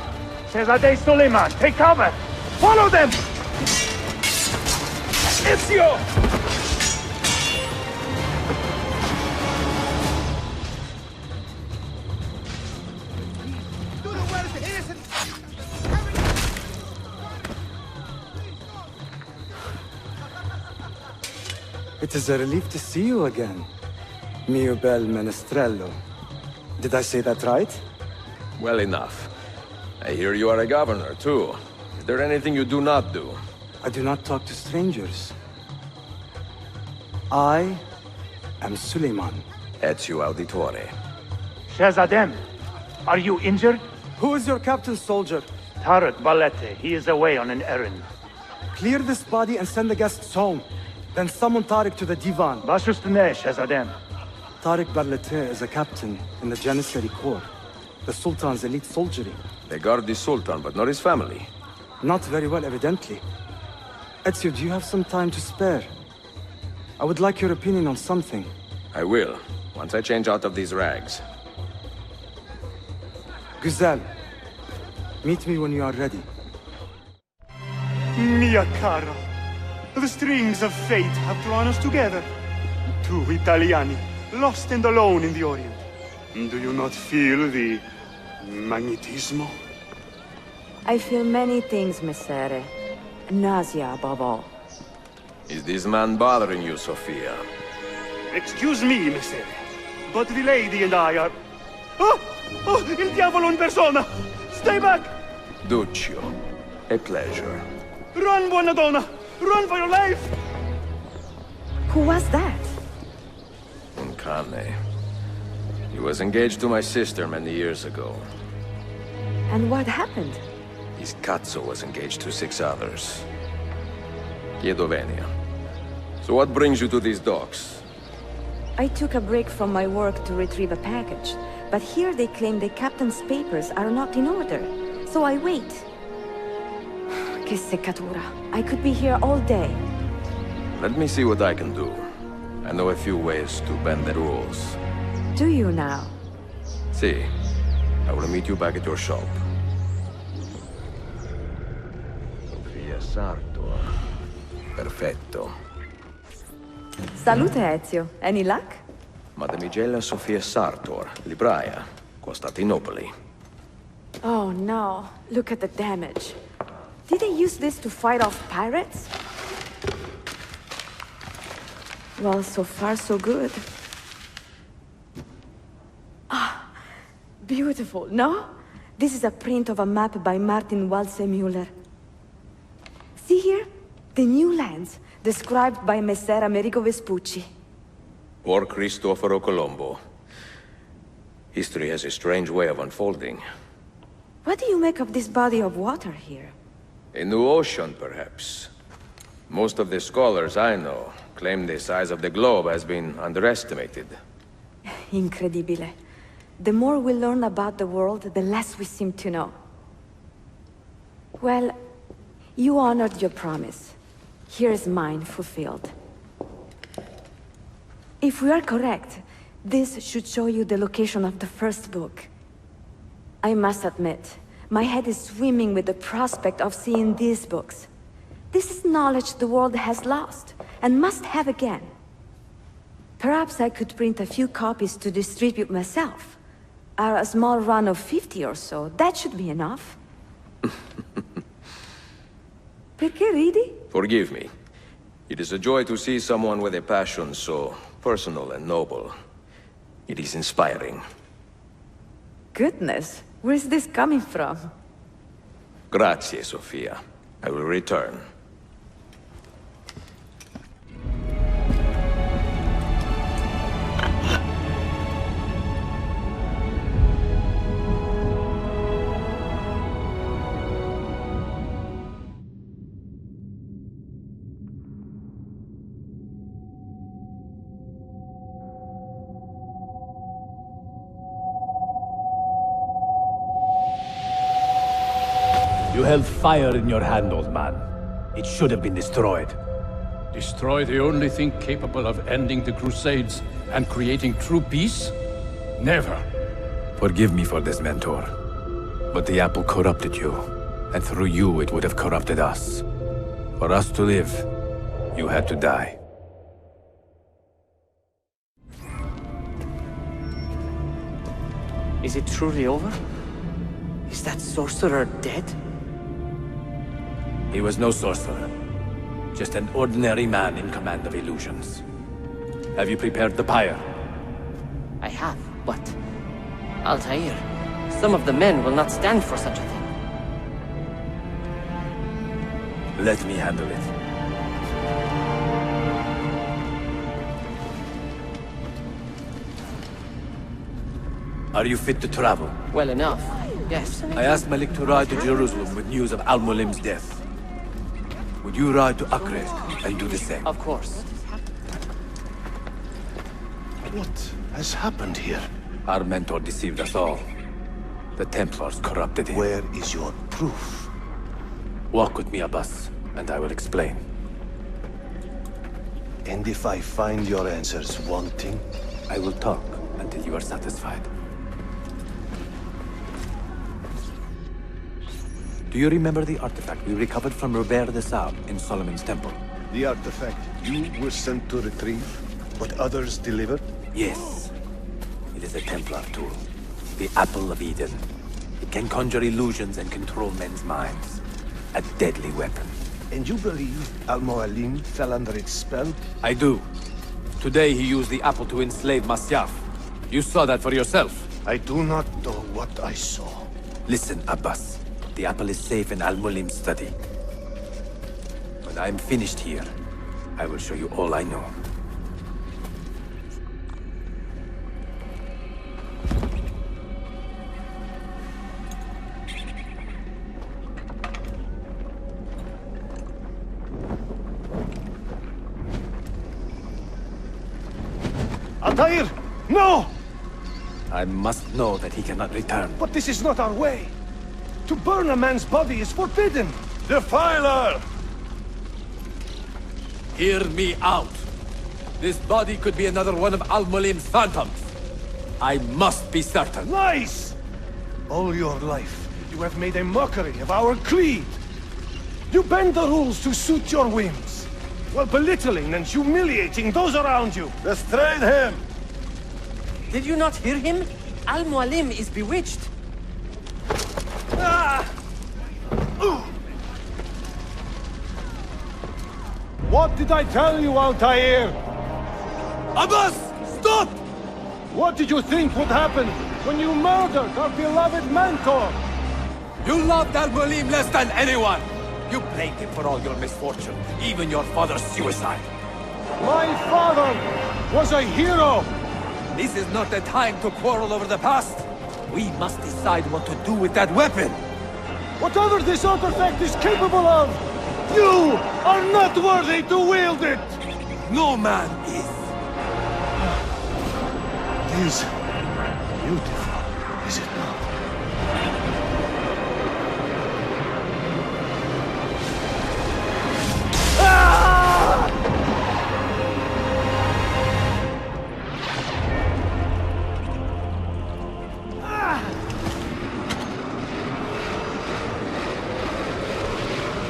Shehzade Suleiman, take cover! Follow them! Ezio! It is a relief to see you again, mio bel menestrello. Did I say that right? Well enough. I hear you are a governor, too. Is there anything you do not do? I do not talk to strangers. I am Suleiman. Ezio Auditore. Shehzadem, are you injured? Who is your captain, soldier? Tarik Balete. He is away on an errand. Clear this body and send the guests home. Then summon Tarik to the divan. Bashustane, Shehzadem. Tarik Balete is a captain in the Janissary Corps, the Sultan's elite soldiery. They guard the Sultan, but not his family. Not very well, evidently. Ezio, do you have some time to spare? I would like your opinion on something. I will, once I change out of these rags. Güzel, meet me when you are ready. Mia cara, the strings of fate have drawn us together. Two Italiani, lost and alone in the Orient. Do you not feel the magnetismo? I feel many things, Messere. Nausea above all. Is this man bothering you, Sophia? Excuse me, Messere, but the lady and I are... Oh! Oh, il diavolo in persona! Stay back! Duccio, a pleasure. Run, buona donna! Run for your life! Who was that? Un cane. He was engaged to my sister many years ago. And what happened? His cazzo was engaged to 6 others. Chiedo venia. So what brings you to these docks? I took a break from my work to retrieve a package, but here they claim the captain's papers are not in order, so I wait. Che seccatura. I could be here all day. Let me see what I can do. I know a few ways to bend the rules. Do you now? Si. I will meet you back at your shop. Sofia Sartor. Perfetto. Salute, Ezio. Any luck? Madamigella Sofia Sartor, libraia, Costantinopoli. Oh no, look at the damage. Did they use this to fight off pirates? Well, so far so good. Ah, beautiful, no? This is a print of a map by Martin Waldseemüller. See here? The new lands, described by Messer Amerigo Vespucci. Or Cristoforo Colombo. History has a strange way of unfolding. What do you make of this body of water here? A new ocean, perhaps. Most of the scholars I know claim the size of the globe has been underestimated. Incredibile. The more we learn about the world, the less we seem to know. Well, you honored your promise. Here's mine fulfilled. If we are correct, this should show you the location of the first book. I must admit, my head is swimming with the prospect of seeing these books. This is knowledge the world has lost, and must have again. Perhaps I could print a few copies to distribute myself. A small run of 50 or so, that should be enough. Perché ridi? Forgive me. It is a joy to see someone with a passion so personal and noble. It is inspiring. Goodness, where's this coming from? Grazie, Sofia. I will return. You held fire in your hand, old man. It should have been destroyed. Destroy the only thing capable of ending the Crusades and creating true peace? Never. Forgive me for this, Mentor. But the apple corrupted you, and through you it would have corrupted us. For us to live, you had to die. Is it truly over? Is that sorcerer dead? He was no sorcerer. Just an ordinary man in command of illusions. Have you prepared the pyre? I have, but... Altair, some of the men will not stand for such a thing. Let me handle it. Are you fit to travel? Well enough, yes. I asked Malik to ride to Jerusalem with news of Al-Mulim's death. Would you ride to Acre and do the same? Of course. What has happened here? Our mentor deceived us all. The Templars corrupted him. Where is your proof? Walk with me, Abbas, and I will explain. And if I find your answers wanting? I will talk until you are satisfied. Do you remember the artifact we recovered from Robert de Sable in Solomon's temple? The artifact you were sent to retrieve, but others delivered? Yes. It is a Templar tool. The Apple of Eden. It can conjure illusions and control men's minds. A deadly weapon. And you believe Al-Mualim fell under its spell? I do. Today he used the apple to enslave Masyaf. You saw that for yourself. I do not know what I saw. Listen, Abbas. The apple is safe in Al-Mulim's study. When I'm finished here, I will show you all I know. Altair! No! I must know that he cannot return. But this is not our way! To burn a man's body is forbidden! Defiler! Hear me out. This body could be another one of Al-Mulim's phantoms. I must be certain. Lies! All your life, you have made a mockery of our creed. You bend the rules to suit your whims, while belittling and humiliating those around you. Restrain him! Did you not hear him? Al-Mualim is bewitched. Ah! What did I tell you, Altair? Abbas! Stop! What did you think would happen when you murdered our beloved mentor? You loved Al-Mulim less than anyone! You blamed him for all your misfortune, even your father's suicide. My father was a hero! This is not the time to quarrel over the past. We must decide what to do with that weapon. Whatever this artifact is capable of, you are not worthy to wield it! No man is. It is beautiful, is it not?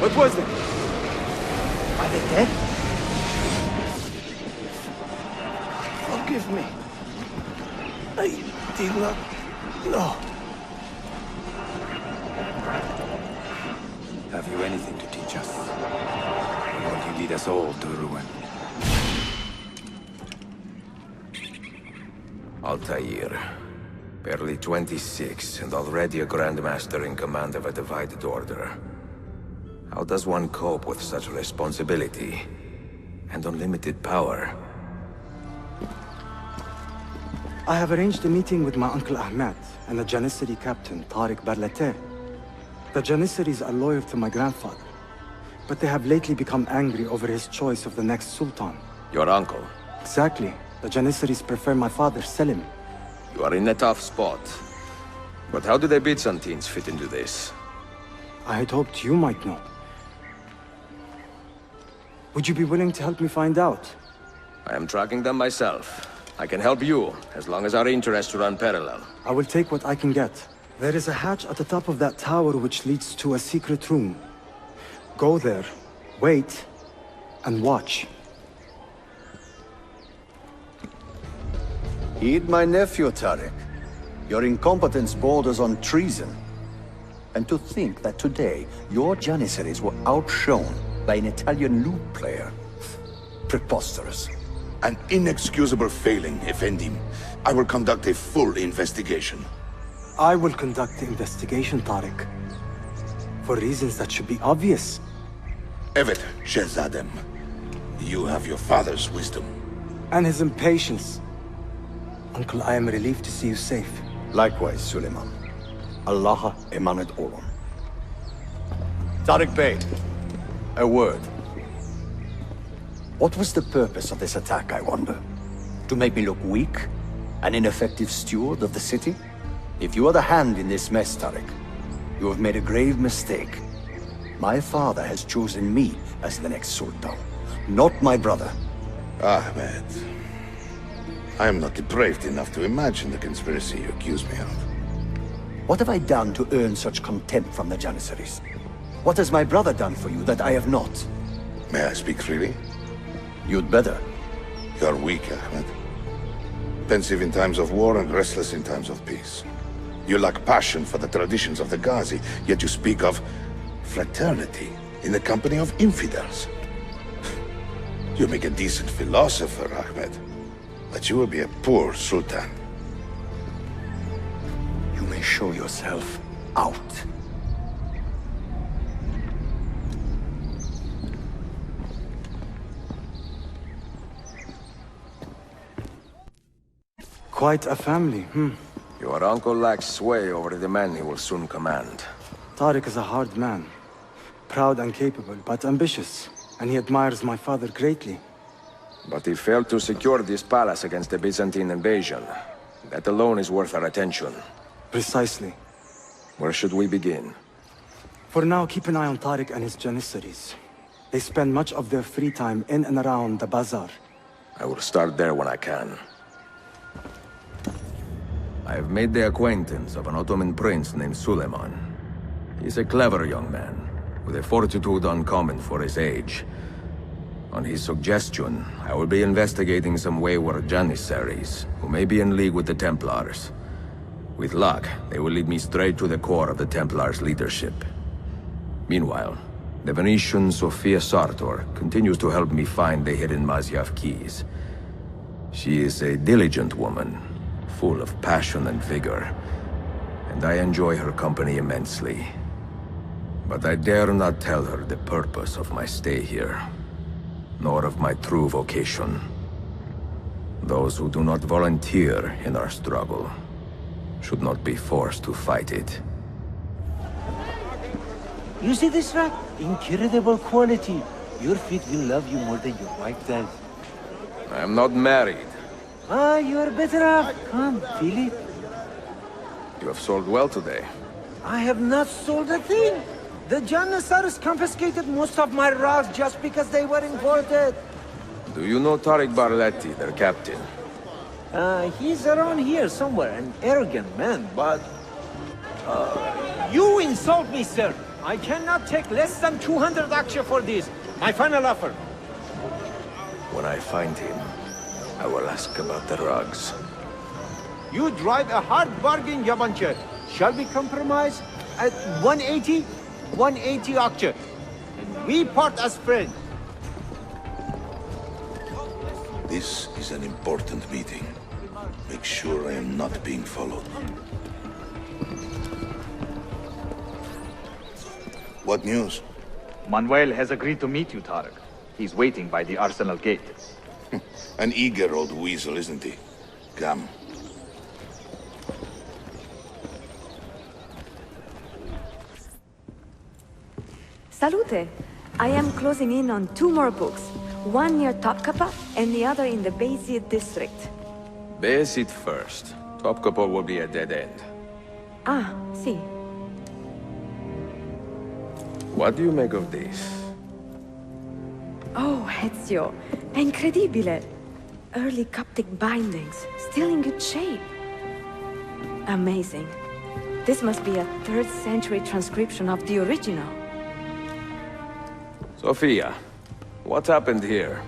What was it? Are they dead? Forgive me. I did not know. Have you anything to teach us? Or will you lead us all to ruin? Altair. Barely 26, and already a Grandmaster in command of a divided order. How does one cope with such responsibility and unlimited power? I have arranged a meeting with my uncle Ahmed and the Janissary captain, Tariq Barlate. The Janissaries are loyal to my grandfather, but they have lately become angry over his choice of the next sultan. Your uncle? Exactly. The Janissaries prefer my father, Selim. You are in a tough spot. But how do the Byzantines fit into this? I had hoped you might know. Would you be willing to help me find out? I am tracking them myself. I can help you, as long as our interests run parallel. I will take what I can get. There is a hatch at the top of that tower which leads to a secret room. Go there, wait, and watch. Heed my nephew, Tariq. Your incompetence borders on treason. And to think that today, your Janissaries were outshone by an Italian lute player. Preposterous. An inexcusable failing, Effendim. I will conduct a full investigation. I will conduct the investigation, Tariq. For reasons that should be obvious. Evet, Shehzadem. You have your father's wisdom. And his impatience. Uncle, I am relieved to see you safe. Likewise, Suleiman. Allah emanet olun. Tariq Bey, a word. What was the purpose of this attack, I wonder? To make me look weak? An ineffective steward of the city? If you are the hand in this mess, Tariq, you have made a grave mistake. My father has chosen me as the next Sultan, not my brother. Ahmed. I am not depraved enough to imagine the conspiracy you accuse me of. What have I done to earn such contempt from the Janissaries? What has my brother done for you that I have not? May I speak freely? You'd better. You are weak, Ahmed. Pensive in times of war and restless in times of peace. You lack passion for the traditions of the Ghazi, yet you speak of fraternity in the company of infidels. You make a decent philosopher, Ahmed, but you will be a poor sultan. You may show yourself out. Quite a family, Your uncle lacks sway over the men he will soon command. Tariq is a hard man. Proud and capable, but ambitious. And he admires my father greatly. But he failed to secure this palace against the Byzantine invasion. That alone is worth our attention. Precisely. Where should we begin? For now, keep an eye on Tariq and his Janissaries. They spend much of their free time in and around the bazaar. I will start there when I can. I have made the acquaintance of an Ottoman prince named Suleiman. He's a clever young man, with a fortitude uncommon for his age. On his suggestion, I will be investigating some wayward Janissaries, who may be in league with the Templars. With luck, they will lead me straight to the core of the Templars' leadership. Meanwhile, the Venetian Sofia Sartor continues to help me find the hidden Masyaf keys. She is a diligent woman, full of passion and vigor, and I enjoy her company immensely. But I dare not tell her the purpose of my stay here, nor of my true vocation. Those who do not volunteer in our struggle should not be forced to fight it. You see this rack? Incredible quality. Your feet will love you more than your wife does. I am not married. Ah, you are better off. Come, feel it. You have sold well today. I have not sold a thing. The Janissaries confiscated most of my rugs just because they were imported. Do you know Tariq Barletti, their captain? He's around here somewhere, an arrogant man, but... You insult me, sir! I cannot take less than 200 aksha for this. My final offer. When I find him, I will ask about the rugs. You drive a hard bargain, Yabanche. Shall we compromise at 180? 180 aksha. And we part as friends. This is an important meeting. Make sure I am not being followed. What news? Manuel has agreed to meet you, Tariq. He's waiting by the Arsenal gate. An eager old weasel, isn't he? Come. Salute! I am closing in on 2 more books. One near Topkapi and the other in the Bayezid district. Bayezid first. Topkapi will be a dead end. Ah, see. What do you make of this? Oh, Ezio. Incredibile. Early Coptic bindings, still in good shape. Amazing. This must be a 3rd century transcription of the original. Sophia, what happened here?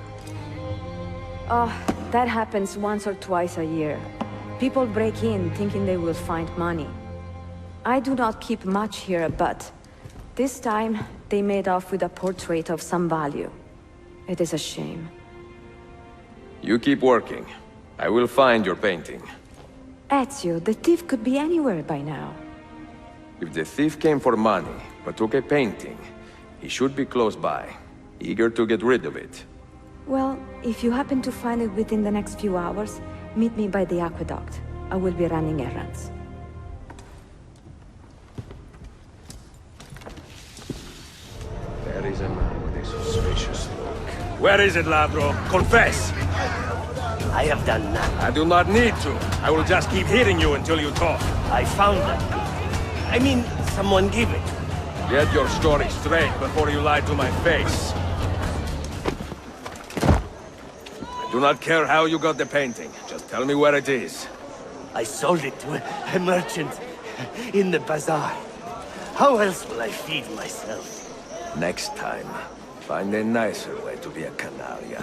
Oh, that happens once or twice a year. People break in thinking they will find money. I do not keep much here, but this time they made off with a portrait of some value. It is a shame. You keep working. I will find your painting. Ezio, the thief could be anywhere by now. If the thief came for money, but took a painting, he should be close by, eager to get rid of it. Well, if you happen to find it within the next few hours, meet me by the aqueduct. I will be running errands. There is a man with a suspicious look. Where is it, Ladro? Confess! I have done nothing. I do not need to. I will just keep hitting you until you talk. I found that. I mean, someone gave it. Get your story straight before you lie to my face. I do not care how you got the painting. Just tell me where it is. I sold it to a merchant in the bazaar. How else will I feed myself? Next time, find a nicer way to be a canaria.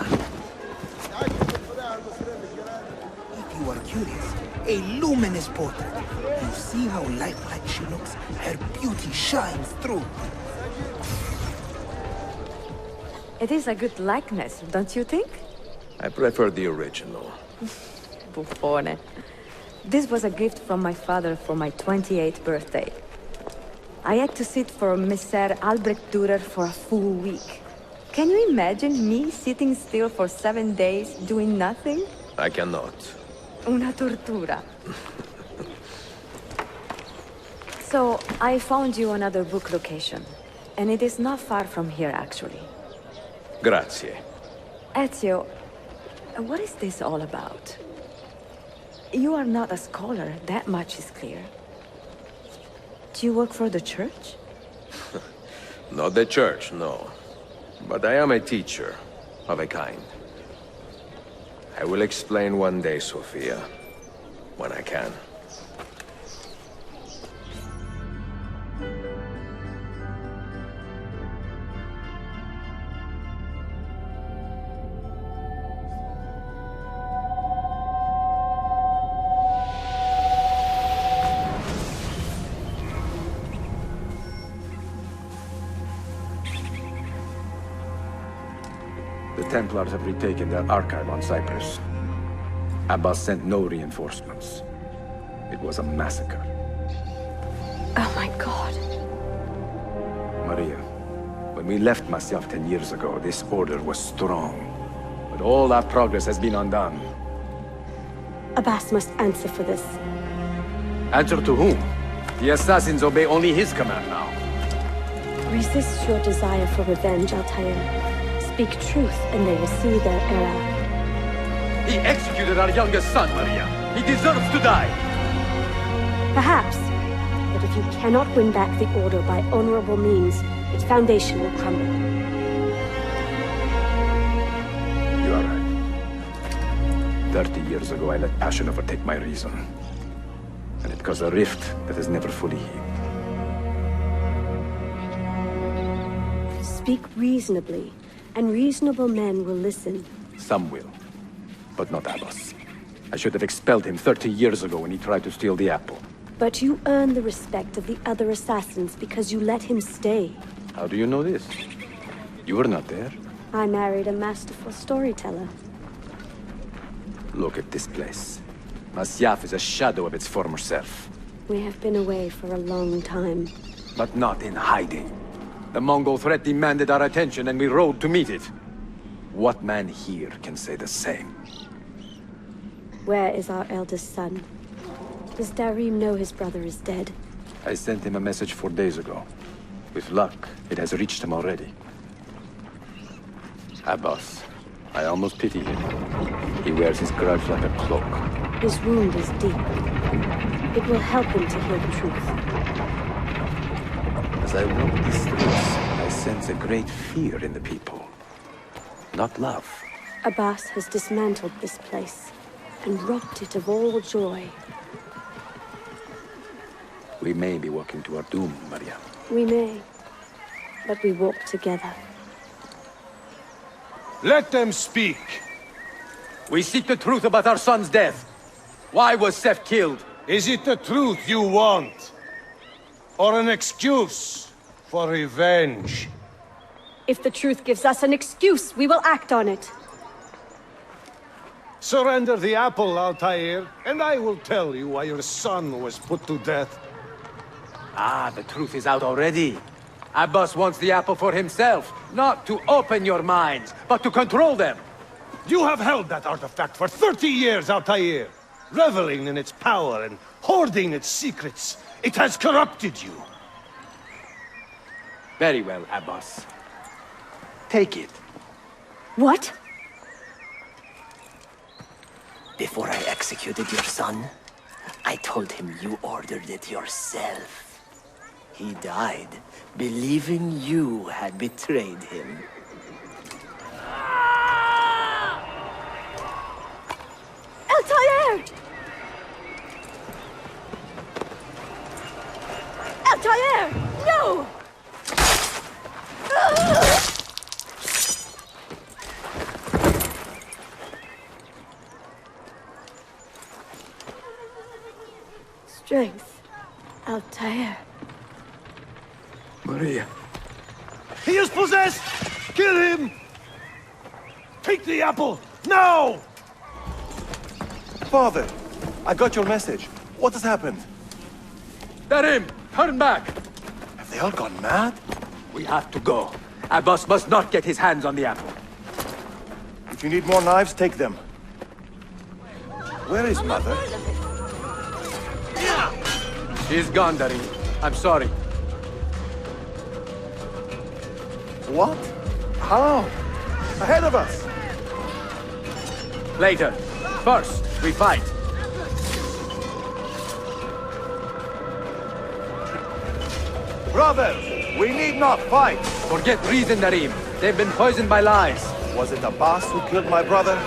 If you are curious, a luminous portrait. You see how lifelike she looks? Her beauty shines through. It is a good likeness, don't you think? I prefer the original. Buffone. This was a gift from my father for my 28th birthday. I had to sit for Messer Albrecht Dürer for a full week. Can you imagine me sitting still for 7 days, doing nothing? I cannot. Una tortura. So, I found you another book location. And it is not far from here, actually. Grazie. Ezio, what is this all about? You are not a scholar, that much is clear. Do you work for the church? Not the church, no. But I am a teacher, of a kind. I will explain one day, Sophia, when I can. The Templars have retaken their archive on Cyprus. Abbas sent no reinforcements. It was a massacre. Oh my god. Maria, when we left Masyaf 10 years ago, this order was strong. But all that progress has been undone. Abbas must answer for this. Answer to whom? The assassins obey only his command now. Resist your desire for revenge, Altair. Speak truth, and they will see their error. He executed our youngest son, Maria. He deserves to die. Perhaps. But if you cannot win back the Order by honorable means, its foundation will crumble. You are right. 30 years ago, I let passion overtake my reason. And it caused a rift that is never fully healed. Speak reasonably, and reasonable men will listen. Some will, but not Abbas. I should have expelled him 30 years ago when he tried to steal the apple. But you earn the respect of the other assassins because you let him stay. How do you know this? You were not there. I married a masterful storyteller. Look at this place. Masyaf is a shadow of its former self. We have been away for a long time. But not in hiding. The Mongol threat demanded our attention and we rode to meet it. What man here can say the same? Where is our eldest son? Does Darim know his brother is dead? I sent him a message 4 days ago. With luck, it has reached him already. Abbas, I almost pity him. He wears his grudge like a cloak. His wound is deep. It will help him to hear the truth. As I walk these streets, I sense a great fear in the people. Not love. Abbas has dismantled this place and robbed it of all joy. We may be walking to our doom, Maria. We may, but we walk together. Let them speak. We seek the truth about our son's death. Why was Seth killed? Is it the truth you want? Or an excuse for revenge? If the truth gives us an excuse, we will act on it. Surrender the apple, Altair, and I will tell you why your son was put to death. Ah, the truth is out already. Abbas wants the apple for himself, not to open your minds, but to control them. You have held that artifact for 30 years, Altair, reveling in its power and hoarding its secrets. It has corrupted you. Very well, Abbas. Take it. What? Before I executed your son, I told him you ordered it yourself. He died, believing you had betrayed him. Altair! Altair! No! Strength. Altair. Maria. He is possessed! Kill him! Take the apple, now! Father, I got your message. What has happened? Darim, turn back! Have they all gone mad? We have to go. Abbas must not get his hands on the apple. If you need more knives, take them. Where is Mother? She's gone, Darim. I'm sorry. What? How? Ahead of us! Later. First, we fight. Brothers, we need not fight! Forget reason, Darim. They've been poisoned by lies. Was it Abbas who killed my brother?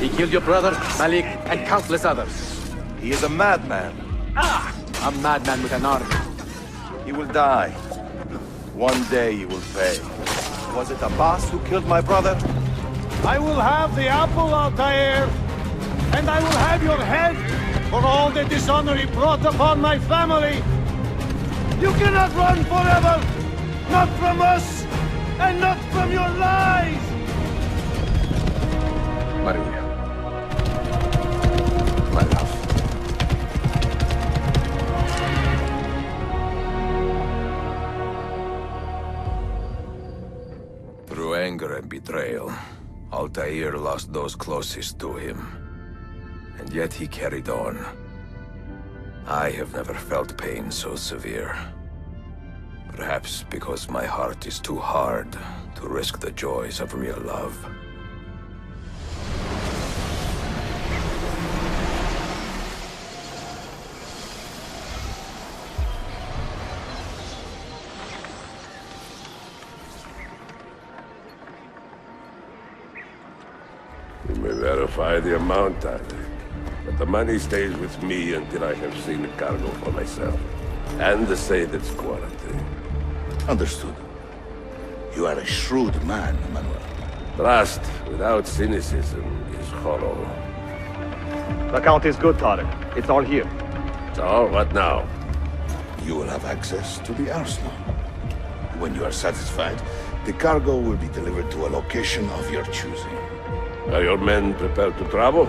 He killed your brother, Malik, and countless others. He is a madman. A madman with an army. He will die. One day he will pay. Was it Abbas who killed my brother? I will have the apple, Altair, and I will have your head for all the dishonor he brought upon my family. You cannot run forever! Not from us, and not from your lies! Maria. My love. Through anger and betrayal, Altair lost those closest to him. and yet he carried on. I have never felt pain so severe. Perhaps because my heart is too hard to risk the joys of real love. You may verify the amount, Tyler. But the money stays with me until I have seen the cargo for myself. And the Said's quality. Understood. You are a shrewd man, Manuel. Trust without cynicism is hollow. The count is good, Tarek. It's all here. So, what now? You will have access to the arsenal. When you are satisfied, the cargo will be delivered to a location of your choosing. Are your men prepared to travel?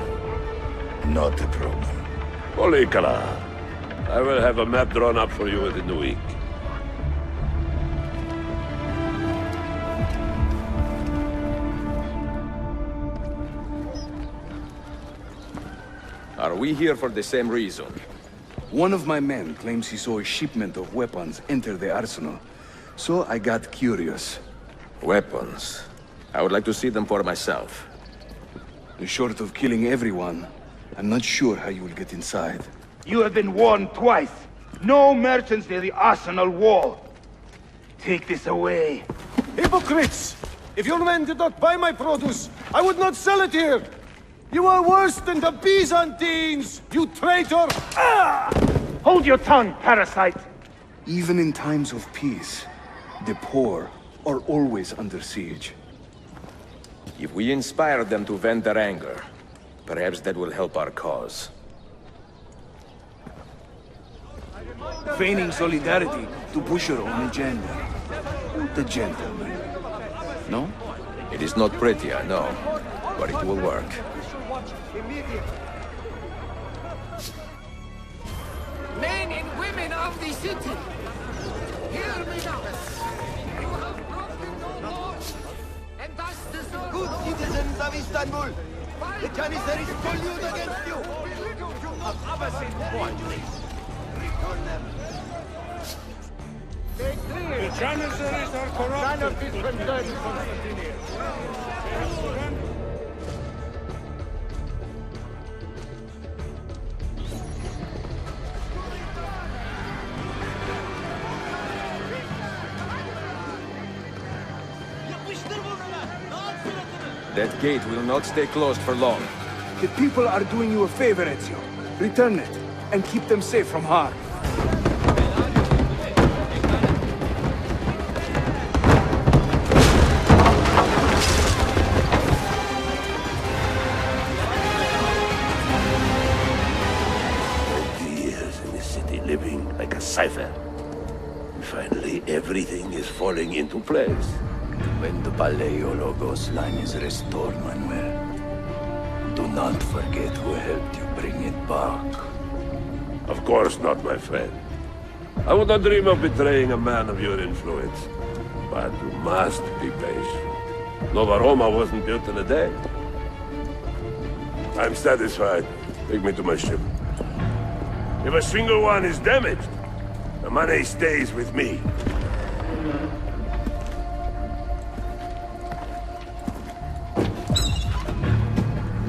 Not a problem. Polikala, I will have a map drawn up for you within the week. Are we here for the same reason? One of my men claims he saw a shipment of weapons enter the arsenal, so I got curious. Weapons? I would like to see them for myself. Short of killing everyone, I'm not sure how you will get inside. You have been warned twice. No merchants near the arsenal wall. Take this away. Hypocrites! If your men did not buy my produce, I would not sell it here! You are worse than the Byzantines, you traitor! Ah! Hold your tongue, parasite! Even in times of peace, the poor are always under siege. If we inspire them to vent their anger, perhaps that will help our cause. Feigning solidarity to push your own agenda. What a gentleman. No? It is not pretty, I know, but it will work. Men and women of the city, hear me now. You have broken the law, and thus deserve... Good citizens of Istanbul, the Janissary is collude against you. Of Abbasid boys. Return them. The Janissaries are corrupt. None of this concern Constantinian. That gate will not stay closed for long. The people are doing you a favor, Ezio. Return it, and keep them safe from harm. Living like a cipher. Finally, everything is falling into place. When the Paleologos line is restored, Manuel, do not forget who helped you bring it back. Of course not, my friend. I would not dream of betraying a man of your influence. But you must be patient. Nova Roma wasn't built in a day. I'm satisfied. Take me to my ship. If a single one is damaged, the money stays with me.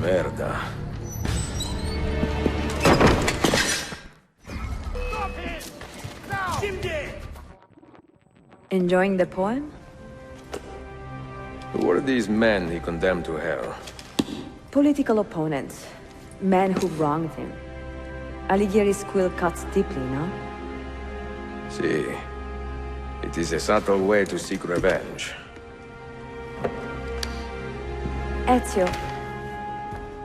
Merda. Enjoying the poem? Who were these men he condemned to hell? Political opponents. Men who wronged him. Alighieri's quill cuts deeply, no? See, it is a subtle way to seek revenge. Ezio,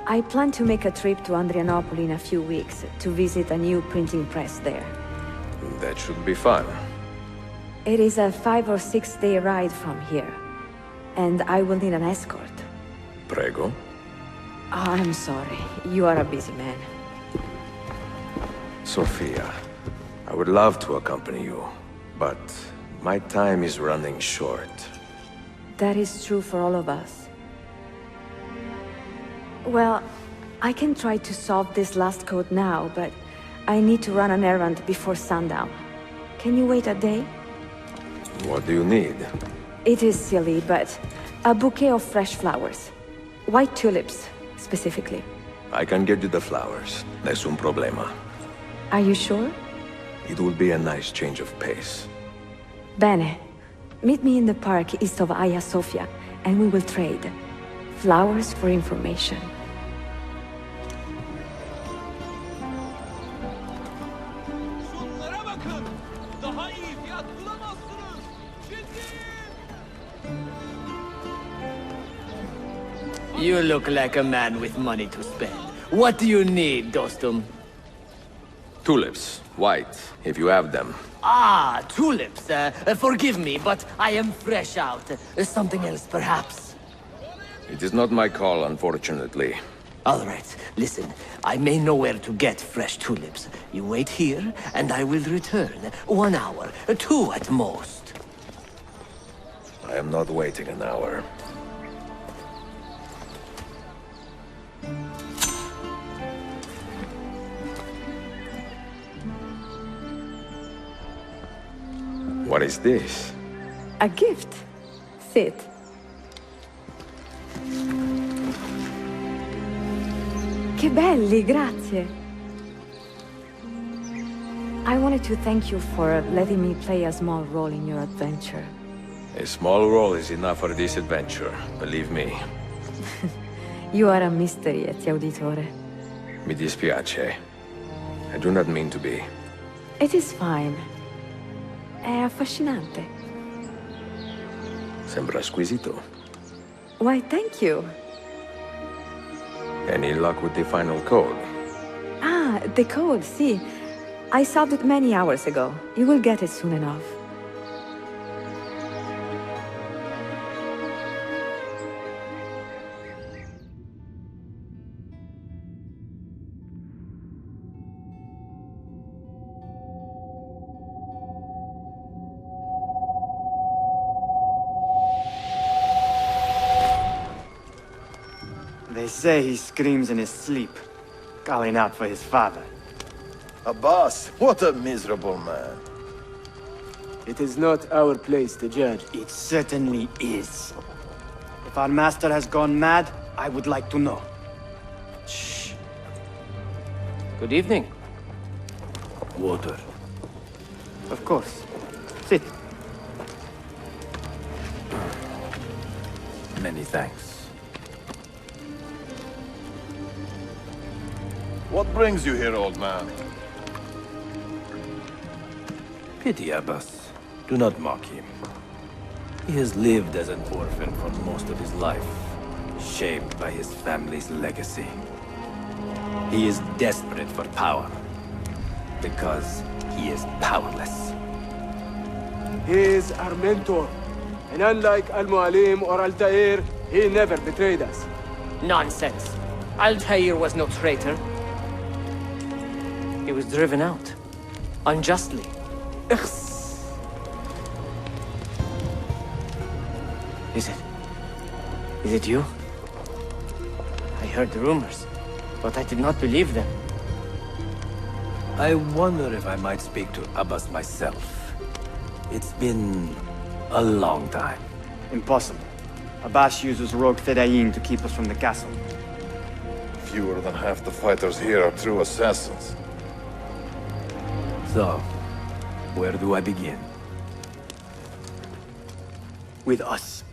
I plan to make a trip to Andrianople in a few weeks to visit a new printing press there. That should be fun. It is a 5 or 6 day ride from here, and I will need an escort. Prego? Oh, I'm sorry. You are a busy man. Sophia, I would love to accompany you, but my time is running short. That is true for all of us. Well, I can try to solve this last code now, but I need to run an errand before sundown. Can you wait a day? What do you need? It is silly, but a bouquet of fresh flowers. White tulips, specifically. I can get you the flowers. Nessun problema. Are you sure? It will be a nice change of pace. Bene. Meet me in the park east of Hagia Sophia, and we will trade. Flowers for information. You look like a man with money to spend. What do you need, Dostum? Tulips. White, if you have them. Ah, tulips. Forgive me, but I am fresh out. Something else, perhaps? It is not my call, unfortunately. All right, listen. I may know where to get fresh tulips. You wait here, and I will return. 1 hour, 2 at most. I am not waiting an hour. What is this? A gift. Sit. Che belli, grazie. I wanted to thank you for letting me play a small role in your adventure. A small role is enough for this adventure, believe me. You are a mystery, Ezio Auditore. Mi dispiace. I do not mean to be. It is fine. È affascinante. Sembra squisito. Why, thank you. Any luck with the final code? Ah, the code, see. I solved it many hours ago. You will get it soon enough. They say he screams in his sleep, calling out for his father. Abbas, what a miserable man. It is not our place to judge. It certainly is. If our master has gone mad, I would like to know. Shh. Good evening. Water. Of course. Sit. Many thanks. What brings you here, old man? Pity Abbas. Do not mock him. He has lived as an orphan for most of his life, shaped by his family's legacy. He is desperate for power, because he is powerless. He is our mentor. And unlike Al-Mualim or Altair, he never betrayed us. Nonsense. Altair was no traitor. He was driven out. Unjustly. Is it you? I heard the rumors, but I did not believe them. I wonder if I might speak to Abbas myself. It's been a long time. Impossible. Abbas uses rogue Fedayeen to keep us from the castle. Fewer than half the fighters here are true assassins. So, where do I begin? With us.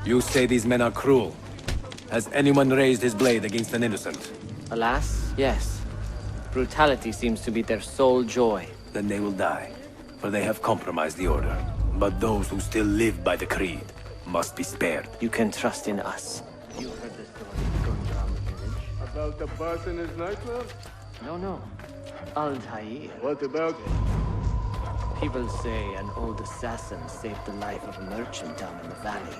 You say these men are cruel. Has anyone raised his blade against an innocent? Alas, yes. Brutality seems to be their sole joy. Then they will die, for they have compromised the order. But those who still live by the creed must be spared. You can trust in us. You heard the story going around the village? About the boss in his nightclub? No. Altair. What about it? People say an old assassin saved the life of a merchant down in the valley.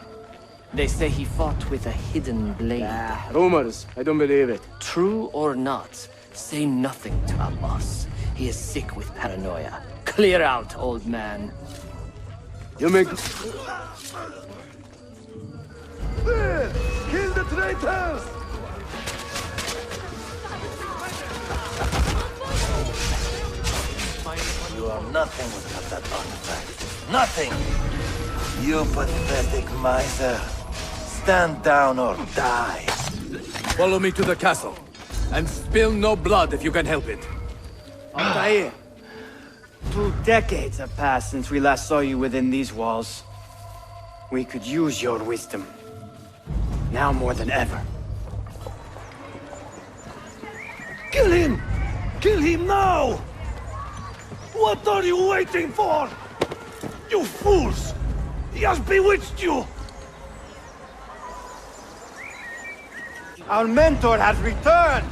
They say he fought with a hidden blade. Rumors. I don't believe it. True or not, say nothing to Abbas. He is sick with paranoia. Clear out, old man. You make... Kill the traitors! You are nothing without that artifact. Nothing! You pathetic miser. Stand down or die. Follow me to the castle. And spill no blood if you can help it. Altair, 2 decades have passed since we last saw you within these walls. We could use your wisdom. Now more than ever. Kill him! Kill him now! What are you waiting for? You fools! He has bewitched you! Our mentor has returned!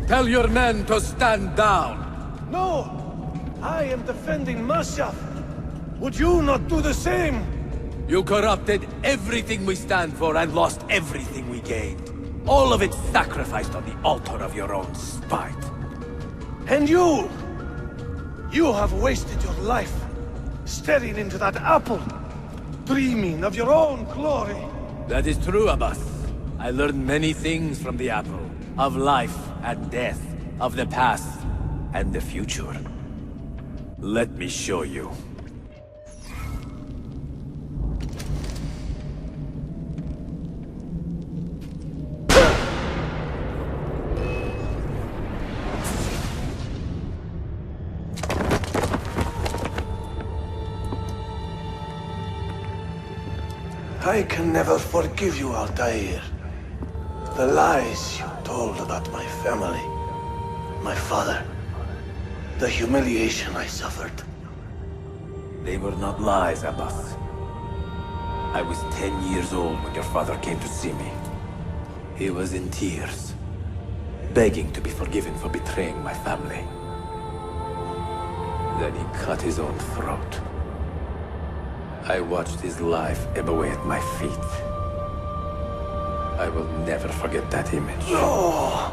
Tell your men to stand down! No! I am defending Mashaf! Would you not do the same? You corrupted everything we stand for and lost everything we gained. All of it sacrificed on the altar of your own spite. And you! You have wasted your life, staring into that apple, dreaming of your own glory. That is true, Abbas. I learned many things from the apple. Of life and death, of the past and the future. Let me show you. I can never forgive you, Altair. The lies you told about my family, my father, the humiliation I suffered. They were not lies, Abbas. I was 10 years old when your father came to see me. He was in tears, begging to be forgiven for betraying my family. Then he cut his own throat. I watched his life ebb away at my feet. I will never forget that image. No!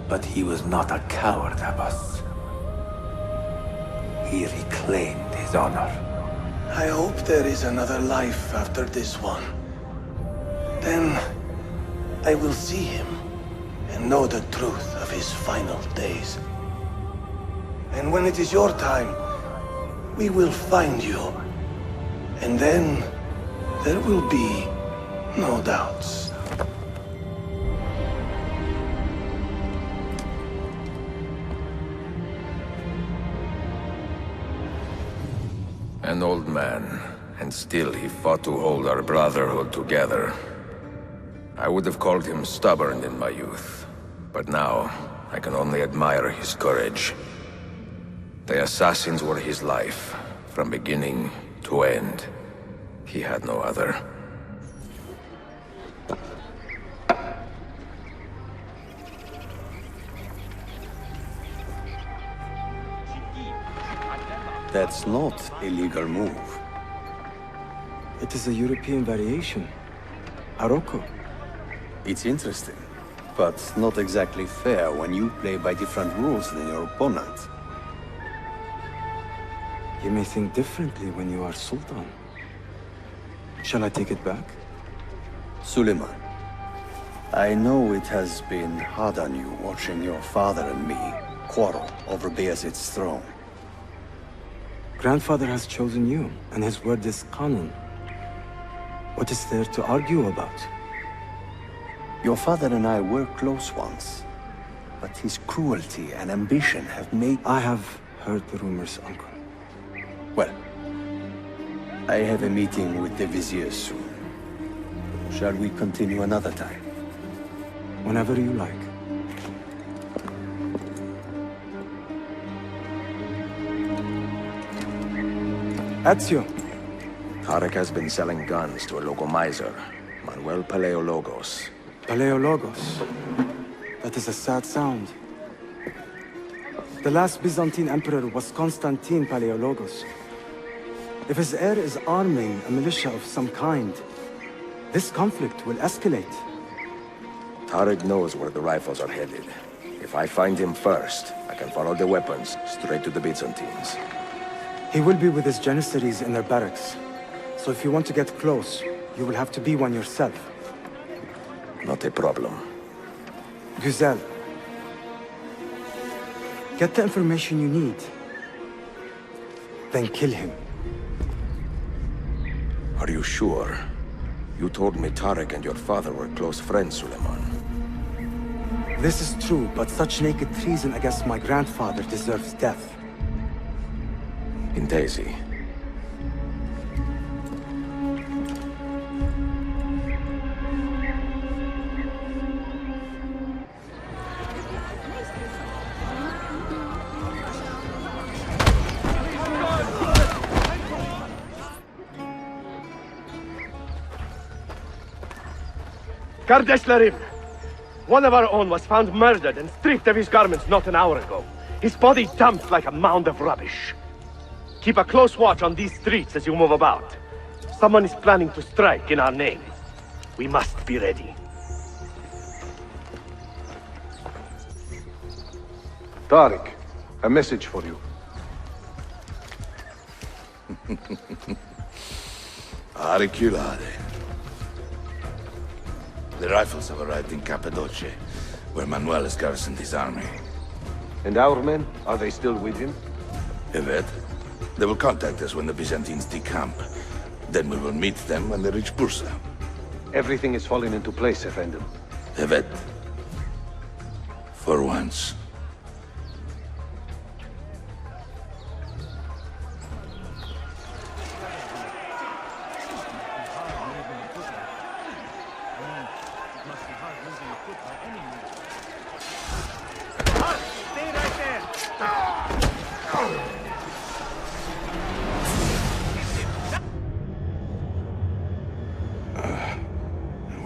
But he was not a coward, Abbas. He reclaimed his honor. I hope there is another life after this one. Then I will see him and know the truth of his final days. And when it is your time, we will find you. And then there will be no doubts. An old man, and still he fought to hold our brotherhood together. I would have called him stubborn in my youth, but now I can only admire his courage. The assassins were his life, from beginning to end. He had no other. That's not a legal move. It is a European variation. Aroko. It's interesting, but not exactly fair when you play by different rules than your opponent. You may think differently when you are Sultan. Shall I take it back? Suleiman, I know it has been hard on you watching your father and me quarrel over Bayezid's throne. Grandfather has chosen you, and his word is canon. What is there to argue about? Your father and I were close once, but his cruelty and ambition have made... I have heard the rumors, Uncle. Well, I have a meeting with the Vizier soon. Shall we continue another time? Whenever you like. Ezio. Tarek has been selling guns to a local miser, Manuel Paleologos. Paleologos. That is a sad sound. The last Byzantine emperor was Constantine Paleologos. If his heir is arming a militia of some kind, this conflict will escalate. Tarek knows where the rifles are headed. If I find him first, I can follow the weapons straight to the Byzantines. He will be with his Janissaries in their barracks. So if you want to get close, you will have to be one yourself. Not a problem. Güzel. Get the information you need. Then kill him. Are you sure? You told me Tarek and your father were close friends, Suleiman. This is true, but such naked treason against my grandfather deserves death. In Daisy. Gardeslarim! One of our own was found murdered and stripped of his garments not an hour ago. His body dumped like a mound of rubbish. Keep a close watch on these streets as you move about. Someone is planning to strike in our name. We must be ready. Tariq, a message for you. Auriculare. The rifles have arrived in Cappadocia, where Manuel has garrisoned his army. And our men, are they still with him? Evet. They will contact us when the Byzantines decamp. Then we will meet them when they reach Bursa. Everything is falling into place, Effendim. Evet. For once.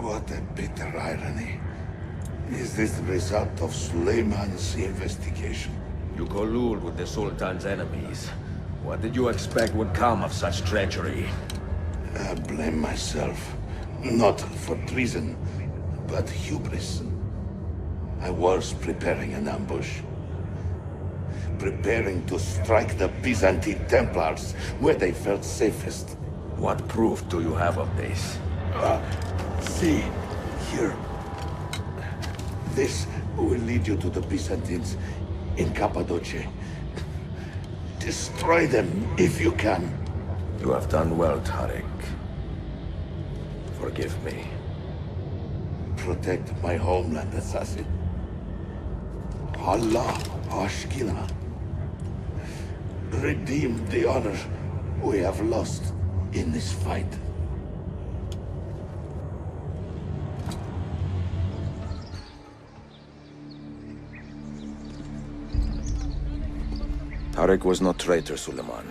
What a bitter irony. Is this the result of Suleiman's investigation? You collude with the Sultan's enemies. What did you expect would come of such treachery? I blame myself. Not for treason, but hubris. I was preparing an ambush. Preparing to strike the Byzantine Templars where they felt safest. What proof do you have of this? See, here. This will lead you to the Byzantines in Cappadocia. Destroy them if you can. You have done well, Tarek. Forgive me. Protect my homeland, assassin. Allah Ashkina. Redeem the honor we have lost in this fight. Tarek was no traitor, Suleiman.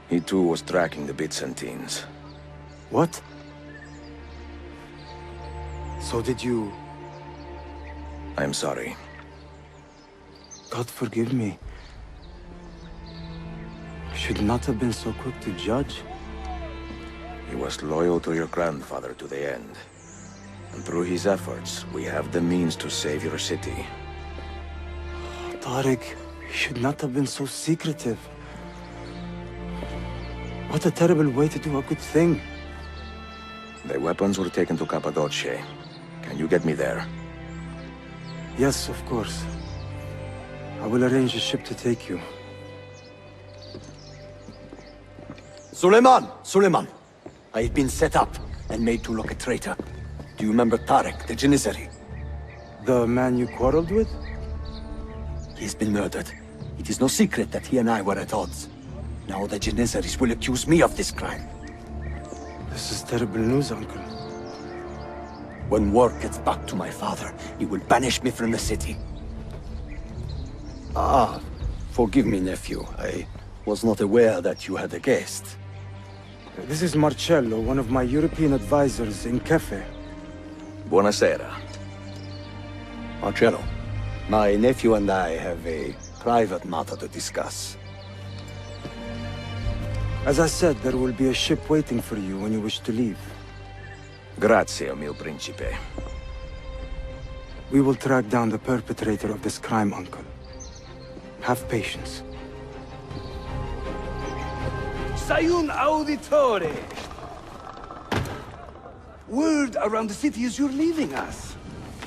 He too was tracking the Byzantines. What? So did you... I'm sorry. God forgive me. Should not have been so quick to judge. He was loyal to your grandfather to the end. And through his efforts, we have the means to save your city. Tariq, you should not have been so secretive. What a terrible way to do a good thing. The weapons were taken to Cappadocia. Can you get me there? Yes, of course. I will arrange a ship to take you. Suleiman! Suleiman! I have been set up and made to look a traitor. Do you remember Tarek, the Janissary? The man you quarreled with? He's been murdered. It is no secret that he and I were at odds. Now the Janissaries will accuse me of this crime. This is terrible news, Uncle. When word gets back to my father, he will banish me from the city. Ah, forgive me, nephew. I was not aware that you had a guest. This is Marcello, one of my European advisors in Cafe. Buonasera. Marcello, my nephew and I have a private matter to discuss. As I said, there will be a ship waiting for you when you wish to leave. Grazie, mio principe. We will track down the perpetrator of this crime, Uncle. Have patience. Sayun Auditore! Word around the city is you're leaving us.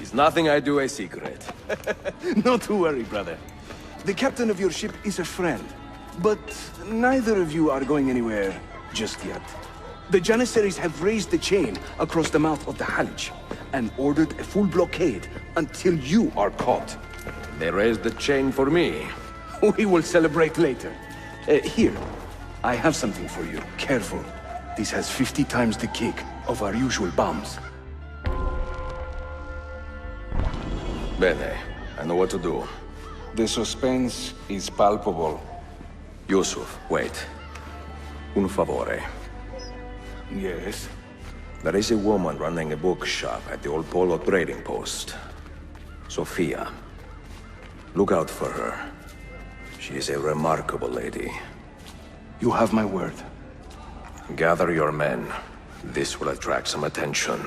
Is nothing I do a secret. Not to worry, brother. The captain of your ship is a friend. But neither of you are going anywhere just yet. The Janissaries have raised the chain across the mouth of the Halij and ordered a full blockade until you are caught. They raised the chain for me. We will celebrate later. Here, I have something for you. Careful. This has 50 times the kick of our usual bombs. Bene, I know what to do. The suspense is palpable. Yusuf, wait. Un favore. Yes? There is a woman running a bookshop at the old Polo trading post. Sophia. Look out for her. She is a remarkable lady. You have my word. Gather your men. This will attract some attention.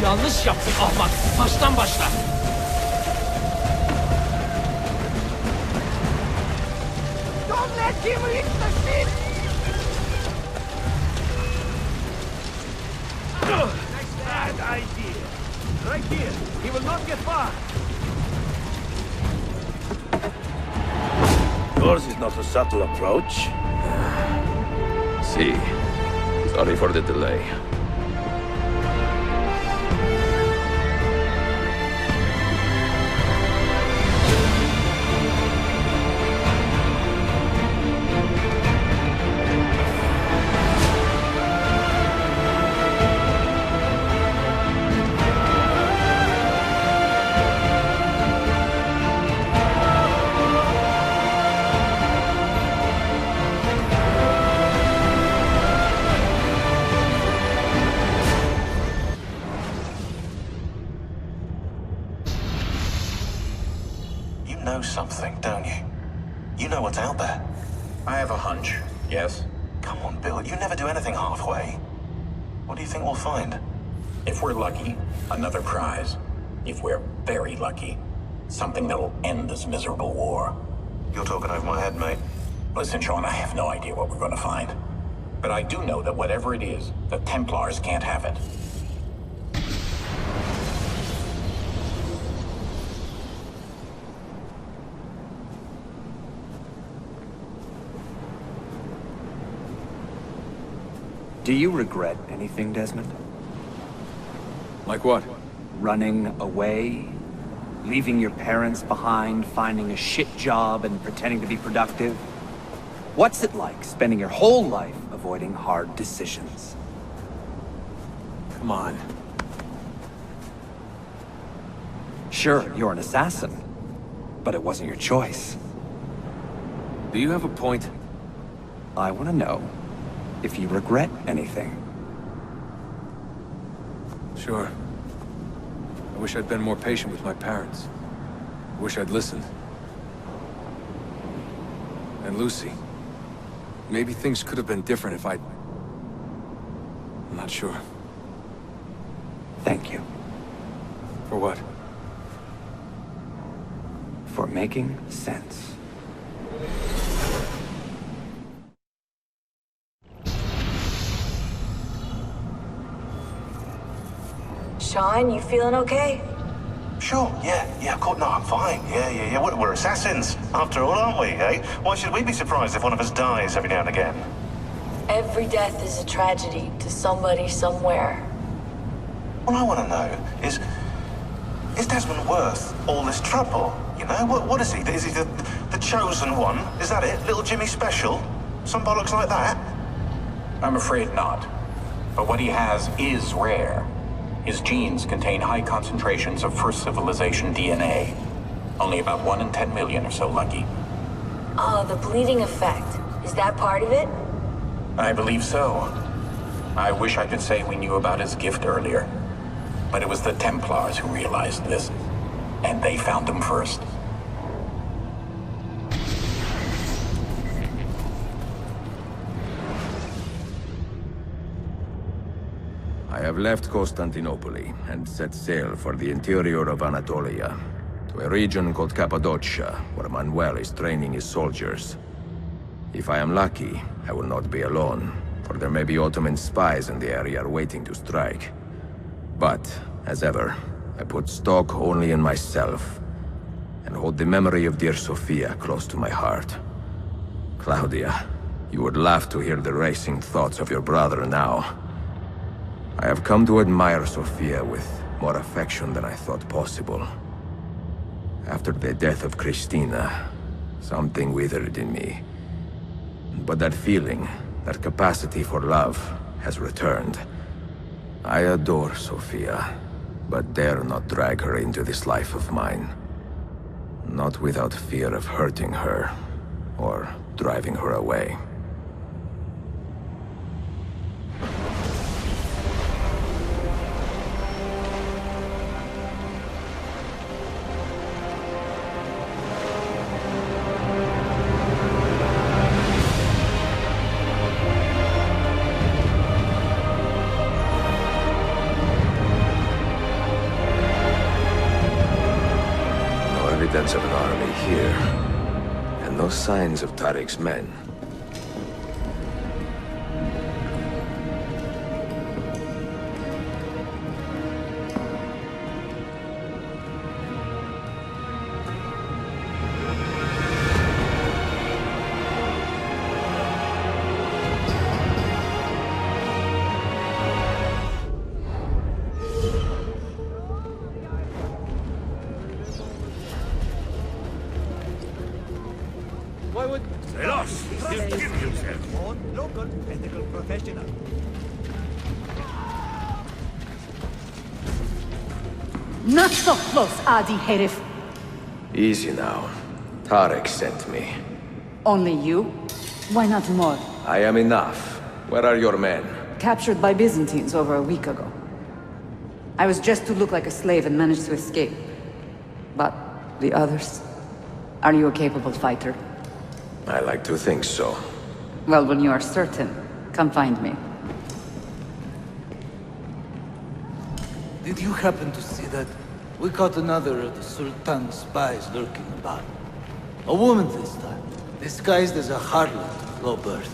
Yanlış yaptın ahmak. Baştan başla. Don't let him reach the ship! Bad idea. Right here. He will not get far. Yours is not a subtle approach. See. Sorry for the delay. Something, don't you? You know what's out there. I have a hunch, yes? Come on, Bill, you never do anything halfway. What do you think we'll find? If we're lucky, another prize. If we're very lucky, something that'll end this miserable war. You're talking over my head, mate. Listen, Sean, I have no idea what we're going to find. But I do know that whatever it is, the Templars can't have it. Do you regret anything, Desmond? Like what? Running away, leaving your parents behind, finding a shit job and pretending to be productive. What's it like spending your whole life avoiding hard decisions? Come on. Sure, you're an assassin, but it wasn't your choice. Do you have a point? I want to know if you regret anything. Sure. I wish I'd been more patient with my parents. I wish I'd listened. And Lucy. Maybe things could have been different if I'd... I'm not sure. Thank you. For what? For making sense. Sean, you feeling okay? Sure, yeah, of course. No, I'm fine. Yeah. We're assassins, after all, aren't we, eh? Why should we be surprised if one of us dies every now and again? Every death is a tragedy to somebody somewhere. What I want to know is Desmond worth all this trouble? You know, what is he? Is he the chosen one? Is that it? Little Jimmy Special? Some bollocks like that? I'm afraid not. But what he has is rare. His genes contain high concentrations of first civilization DNA. Only about 1 in 10 million are so lucky. Oh, the bleeding effect. Is that part of it? I believe so. I wish I could say we knew about his gift earlier. But it was the Templars who realized this. And they found him first. I have left Constantinople and set sail for the interior of Anatolia, to a region called Cappadocia, where Manuel is training his soldiers. If I am lucky, I will not be alone, for there may be Ottoman spies in the area waiting to strike. But, as ever, I put stock only in myself, and hold the memory of dear Sophia close to my heart. Claudia, you would laugh to hear the racing thoughts of your brother now. I have come to admire Sophia with more affection than I thought possible. After the death of Christina, something withered in me. But that feeling, that capacity for love, has returned. I adore Sophia, but dare not drag her into this life of mine. Not without fear of hurting her, or driving her away. Evidence of an army here, and no signs of Tariq's men. Why would... Give yourself. On local medical professional. Not so close, Adi Herif. Easy now. Tariq sent me. Only you? Why not more? I am enough. Where are your men? Captured by Byzantines over a week ago. I was just to look like a slave and managed to escape. But the others? Are you a capable fighter? I like to think so. Well, when you are certain, come find me. Did you happen to see that? We caught another of the Sultan's spies lurking about. A woman this time, disguised as a harlot of low birth.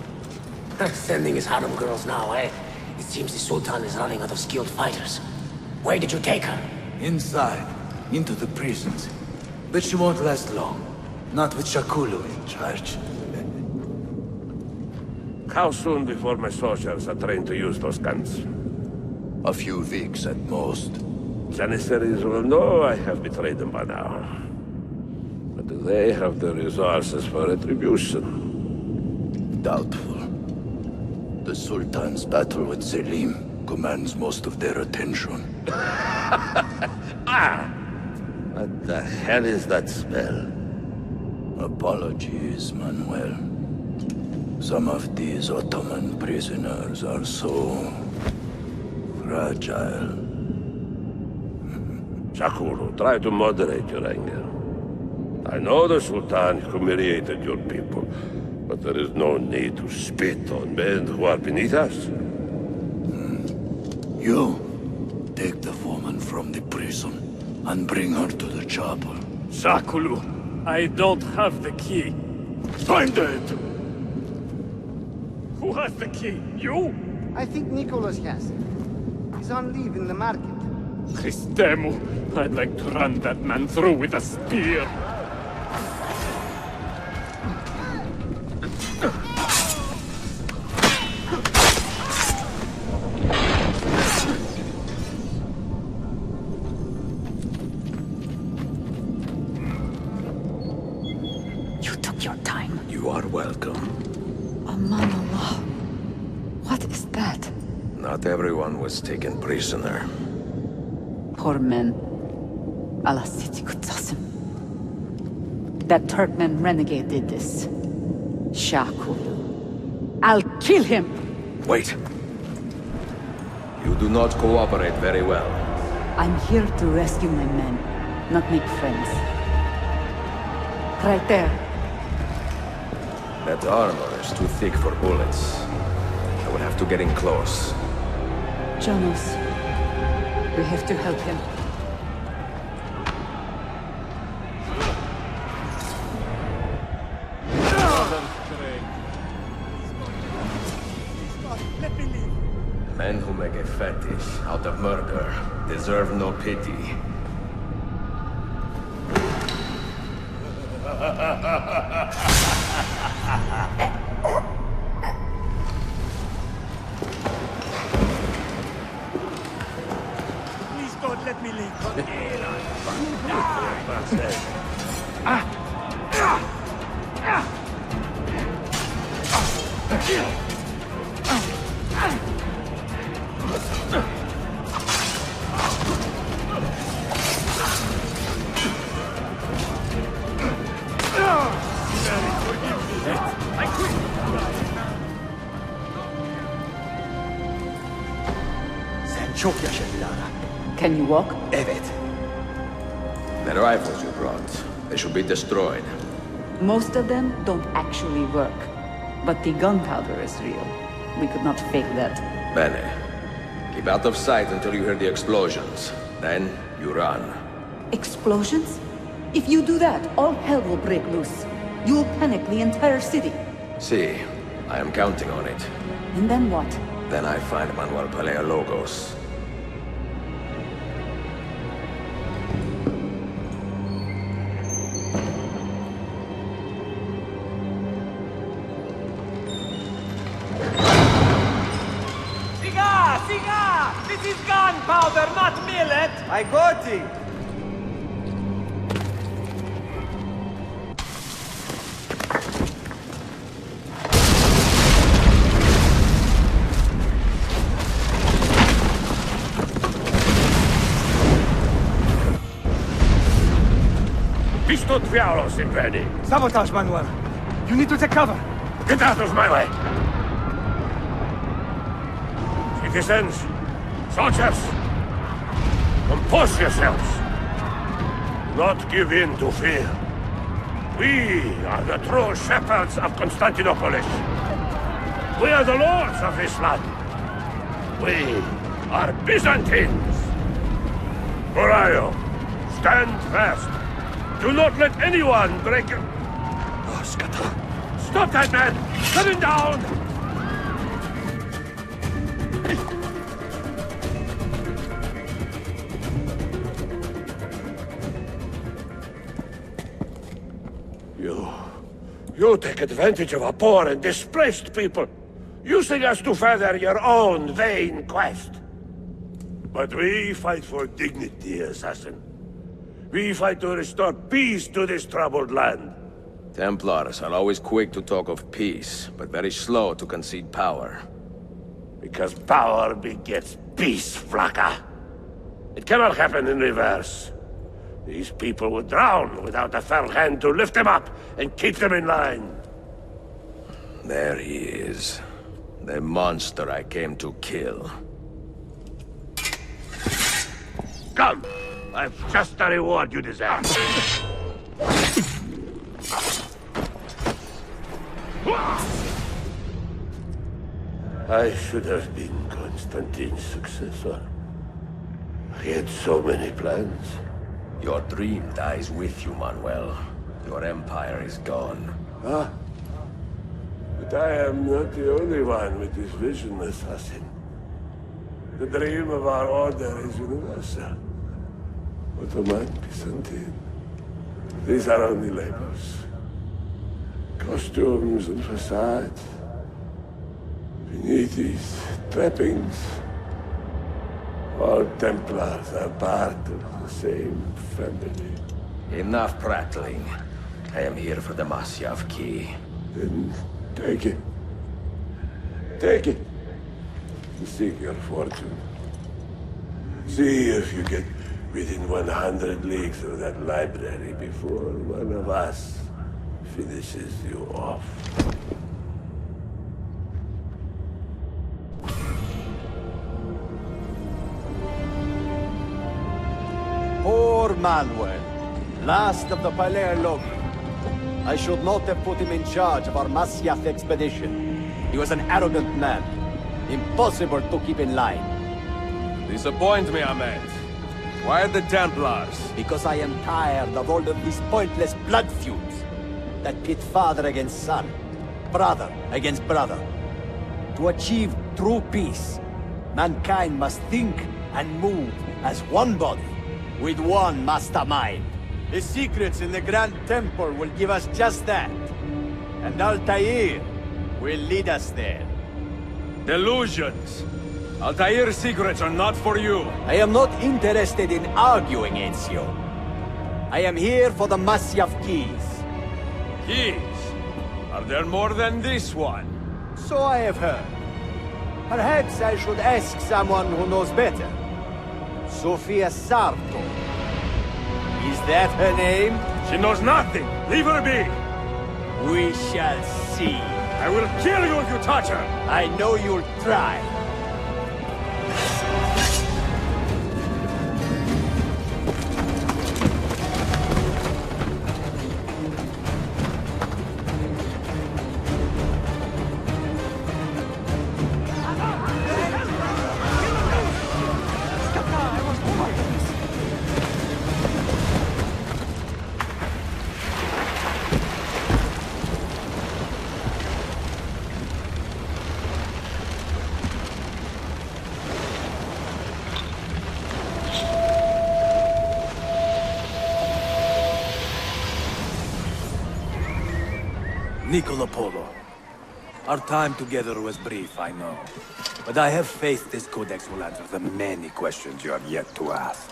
Sending his harem girls now, eh? It seems the Sultan is running out of skilled fighters. Where did you take her? Inside, into the prisons. But she won't last long. Not with Shakulu in charge. How soon before my soldiers are trained to use those guns? A few weeks at most. Janissaries will know I have betrayed them by now. But do they have the resources for retribution? Doubtful. The Sultan's battle with Selim commands most of their attention. What the hell is that spell? Apologies, Manuel. Some of these Ottoman prisoners are so fragile. Shakuru, try to moderate your anger. I know the Sultan humiliated your people, but there is no need to spit on men who are beneath us. You, take the woman from the prison and bring her to the chapel. Shakulu, I don't have the key. Find it! Who has the key? You? I think Nicholas has it. He's on leave in the market. Christemu, I'd like to run that man through with a spear. You took your time. You are welcome. Aman Allah. What is that? Not everyone was taken prisoner. Poor men. Allah Siti Kutsasim. That Turkmen renegade did this. Shakul. I'll kill him! Wait. You do not cooperate very well. I'm here to rescue my men, not make friends. Right there. That armor is too thick for bullets. I will have to get in close. Janos, we have to help him. Men who make a fetish out of murder deserve no pity. Please, God, let me leave. Sen çok yaşa Dilara. Can you walk? Evet. The rifles you brought, they should be destroyed. Most of them don't actually work. But the gunpowder is real. We could not fake that. Bene. Keep out of sight until you hear the explosions. Then, you run. Explosions? If you do that, all hell will break loose. You'll panic the entire city. See, I am counting on it. And then what? Then I find Manuel Paleologos. Siga! This is gunpowder, not millet! I got it! Pistot Vialos in ready. Sabotage, Manuel. You need to take cover. Get out of my way! Citizens, soldiers, compose yourselves. Do not give in to fear. We are the true shepherds of Constantinopolis. We are the lords of this land. We are Byzantines. Morayo, stand fast. Do not let anyone break your... Oh, stop that man! Cut him down! You take advantage of our poor and displaced people, using us to further your own vain quest. But we fight for dignity, assassin. We fight to restore peace to this troubled land. Templars are always quick to talk of peace, but very slow to concede power. Because power begets peace, Flaka. It cannot happen in reverse. These people would drown without a firm hand to lift them up and keep them in line. There he is. The monster I came to kill. Come! I've just the reward you deserve. I should have been Constantine's successor. He had so many plans. Your dream dies with you, Manuel. Your empire is gone. Ah. But I am not the only one with this vision, assassin. The dream of our order is universal. Ottoman, Byzantine. These are only labels. Costumes and facades. Beneath these trappings, all Templars are part of the same family. Enough prattling. I am here for the Masyav key. Then take it. Take it. And seek your fortune. See if you get within 100 leagues of that library before one of us finishes you off. Poor Manuel, last of the Palermo. I should not have put him in charge of our Masyaf expedition. He was an arrogant man. Impossible to keep in line. Disappoint me, Ahmed. Why the Templars? Because I am tired of all of these pointless blood feuds that pit father against son, brother against brother. To achieve true peace, mankind must think and move as one body, with one mastermind. The secrets in the Grand Temple will give us just that. And Altair will lead us there. Delusions! Altair's secrets are not for you. I am not interested in arguing, Ezio. I am here for the Masyaf keys. Keys? Are there more than this one? So I have heard. Perhaps I should ask someone who knows better. Sofia Sarto. Is that her name? She knows nothing! Leave her be! We shall see. I will kill you if you touch her! I know you'll try. Niccolo Polo. Our time together was brief, I know. But I have faith this codex will answer the many questions you have yet to ask.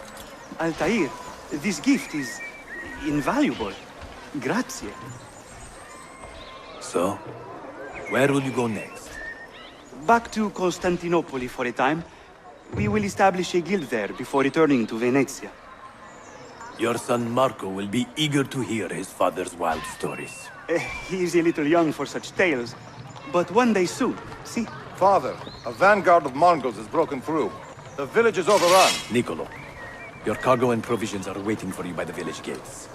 Altair, this gift is invaluable. Grazie. So, where will you go next? Back to Constantinople for a time. We will establish a guild there before returning to Venezia. Your son Marco will be eager to hear his father's wild stories. He is a little young for such tales, but one day soon, see? Father, a vanguard of Mongols has broken through. The village is overrun. Niccolo, your cargo and provisions are waiting for you by the village gates.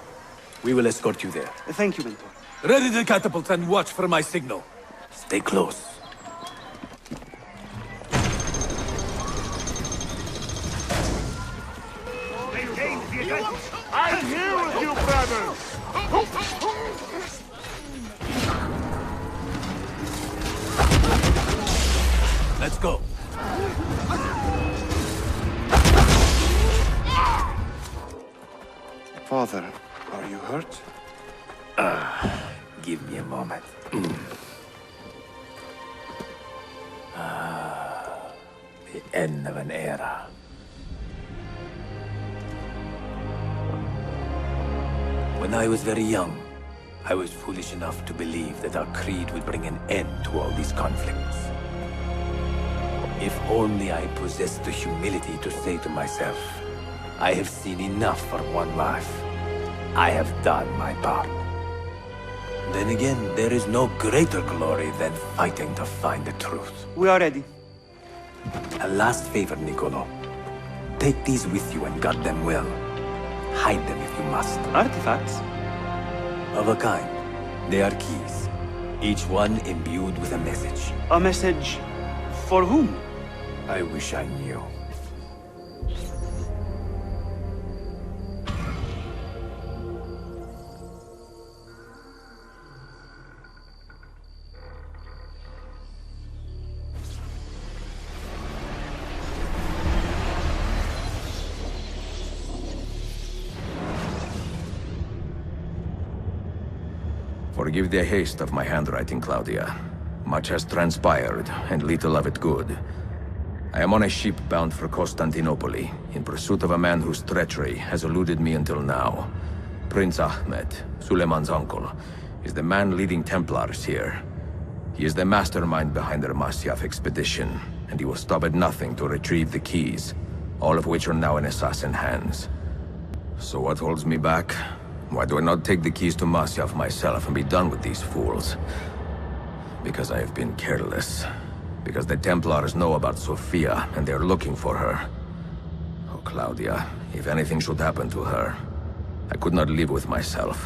We will escort you there. Thank you, Mentor. Ready the catapults and watch for my signal. Stay close. I'm here with you, brothers! Let's go. Father, are you hurt? Give me a moment. The end of an era. When I was very young, I was foolish enough to believe that our creed would bring an end to all these conflicts. If only I possessed the humility to say to myself, I have seen enough for one life. I have done my part. Then again, there is no greater glory than fighting to find the truth. We are ready. A last favor, Nicolo. Take these with you and guard them well. Hide them if you must. Artifacts? Of a kind. They are keys. Each one imbued with a message. A message for whom? I wish I knew. Forgive the haste of my handwriting, Claudia. Much has transpired, and little of it good. I am on a ship bound for Constantinople, in pursuit of a man whose treachery has eluded me until now. Prince Ahmed, Suleiman's uncle, is the man leading Templars here. He is the mastermind behind their Masyaf expedition, and he will stop at nothing to retrieve the keys, all of which are now in assassin hands. So what holds me back? Why do I not take the keys to Masyaf myself and be done with these fools? Because I have been careless. Because the Templars know about Sophia, and they're looking for her. Oh, Claudia, if anything should happen to her, I could not live with myself.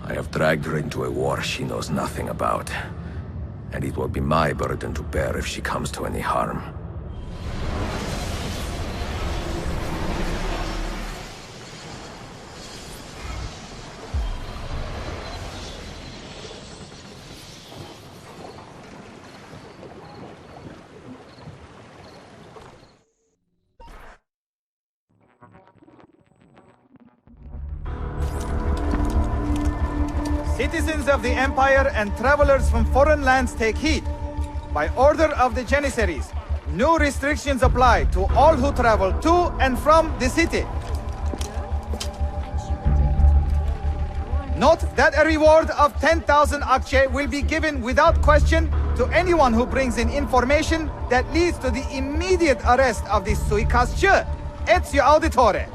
I have dragged her into a war she knows nothing about. And it will be my burden to bear if she comes to any harm. Citizens of the Empire and travelers from foreign lands take heed. By order of the Janissaries, new restrictions apply to all who travel to and from the city. Note that a reward of 10,000 akçe will be given without question to anyone who brings in information that leads to the immediate arrest of the suikastçı. Ezio Auditore.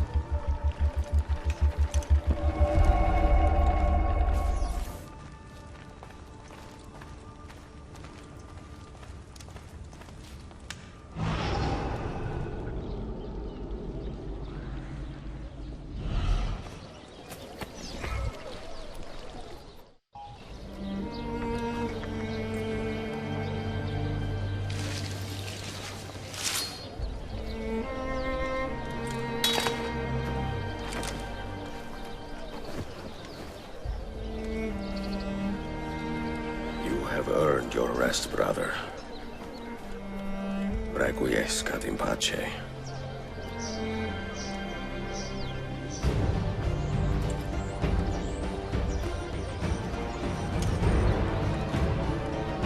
Earned your rest, brother. Requiescat in pace.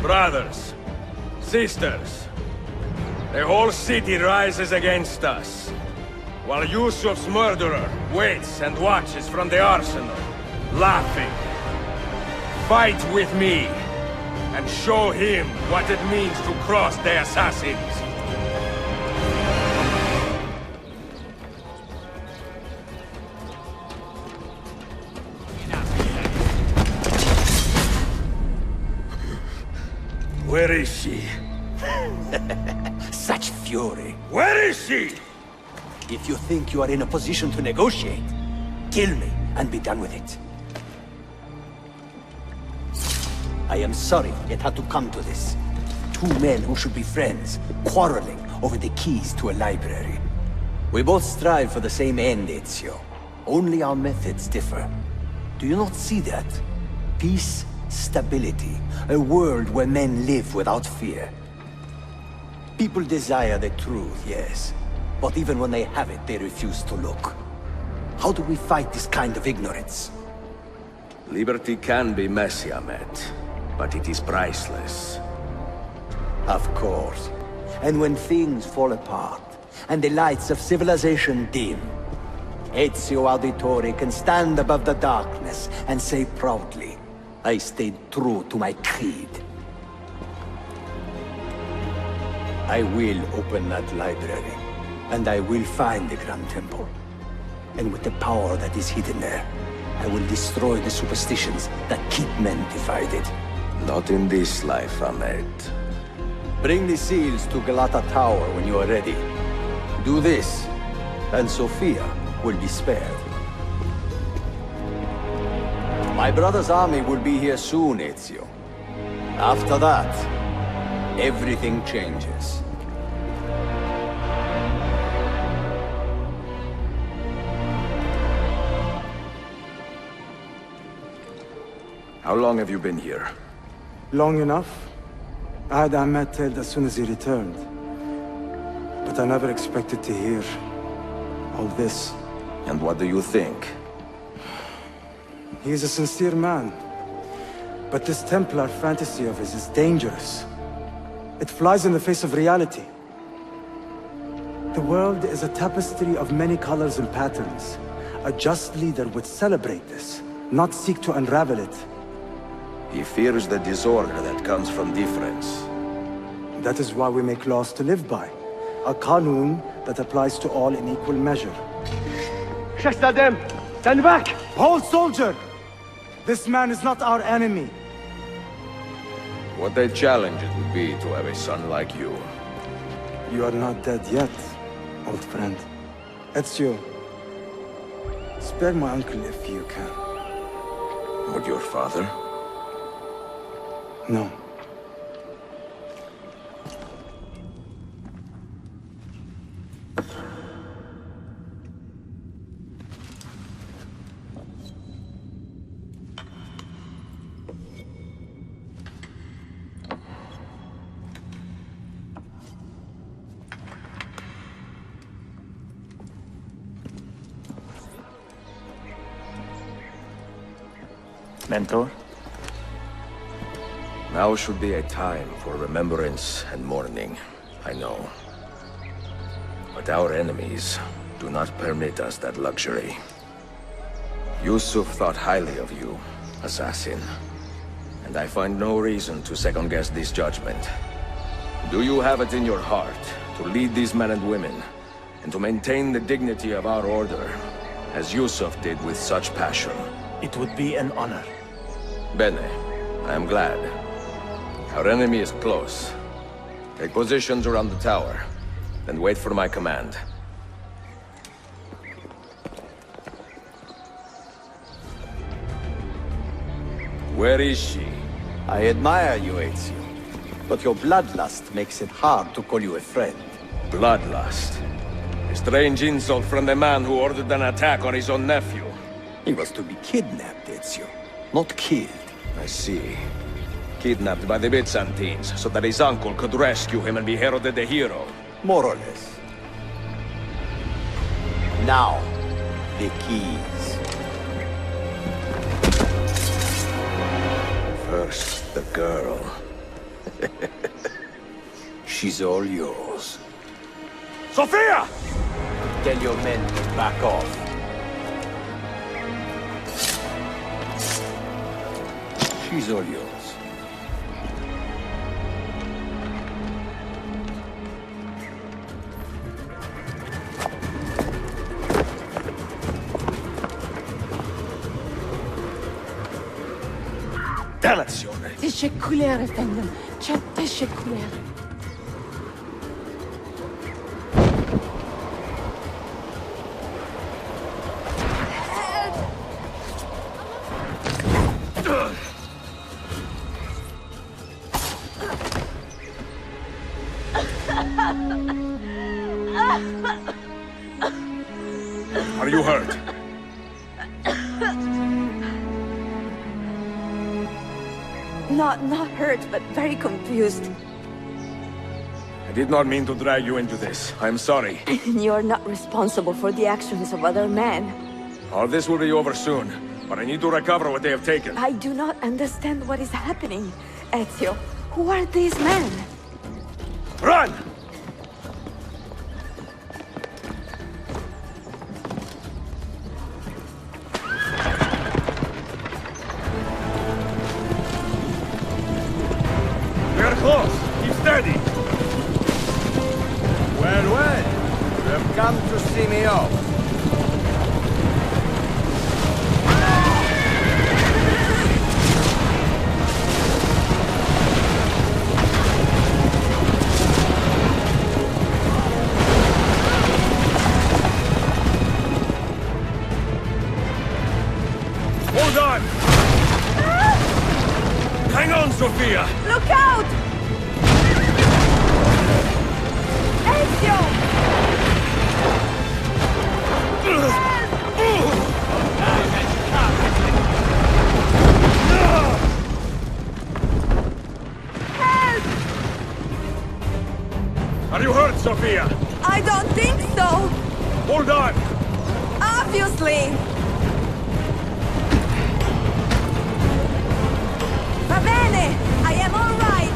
Brothers, sisters, the whole city rises against us, while Yusuf's murderer waits and watches from the arsenal, laughing. Fight with me, and show him what it means to cross the assassins. Where is she? Such fury. Where is she? If you think you are in a position to negotiate, kill me and be done with it. I am sorry it had to come to this. Two men who should be friends, quarreling over the keys to a library. We both strive for the same end, Ezio. Only our methods differ. Do you not see that? Peace, stability, a world where men live without fear. People desire the truth, yes. But even when they have it, they refuse to look. How do we fight this kind of ignorance? Liberty can be messy, Ahmed, but it is priceless. Of course. And when things fall apart, and the lights of civilization dim, Ezio Auditore can stand above the darkness and say proudly, I stayed true to my creed. I will open that library, and I will find the Grand Temple. And with the power that is hidden there, I will destroy the superstitions that keep men divided. Not in this life, Ahmed. Bring the seals to Galata Tower when you are ready. Do this, and Sophia will be spared. My brother's army will be here soon, Ezio. After that, everything changes. How long have you been here? Long enough. I had Ahmed killed as soon as he returned. But I never expected to hear all this. And what do you think? He is a sincere man. But this Templar fantasy of his is dangerous. It flies in the face of reality. The world is a tapestry of many colors and patterns. A just leader would celebrate this, not seek to unravel it. He fears the disorder that comes from difference. That is why we make laws to live by. A qanun that applies to all in equal measure. Shastadem! Stand back! Hold, soldier! This man is not our enemy. What a challenge it would be to have a son like you. You are not dead yet, old friend. Ezio, spare my uncle if you can. Would your father? No. Mentor? Now should be a time for remembrance and mourning, I know. But our enemies do not permit us that luxury. Yusuf thought highly of you, assassin. And I find no reason to second-guess this judgment. Do you have it in your heart to lead these men and women, and to maintain the dignity of our order, as Yusuf did with such passion? It would be an honor. Bene, I am glad. Our enemy is close. Take positions around the tower, then wait for my command. Where is she? I admire you, Ezio. But your bloodlust makes it hard to call you a friend. Bloodlust? A strange insult from the man who ordered an attack on his own nephew. He was to be kidnapped, Ezio, not killed. I see. Kidnapped by the Byzantines, so that his uncle could rescue him and be heralded a hero. More or less. Now, the keys. First, the girl. She's all yours. Sophia! Tell your men to back off. She's all yours. Dannazione! Teşekkürler efendim. Çok teşekkürler. Are you hurt? Not hurt, but very confused. I did not mean to drag you into this. I'm sorry. You're not responsible for the actions of other men. All this will be over soon, but I need to recover what they have taken. I do not understand what is happening. Ezio, who are these men? Run! come to see me off. Hold on! Hang on, Sophia! Look out! Ezio! Are you hurt, Sophia? I don't think so! Hold on! Obviously! Va bene! I am all right!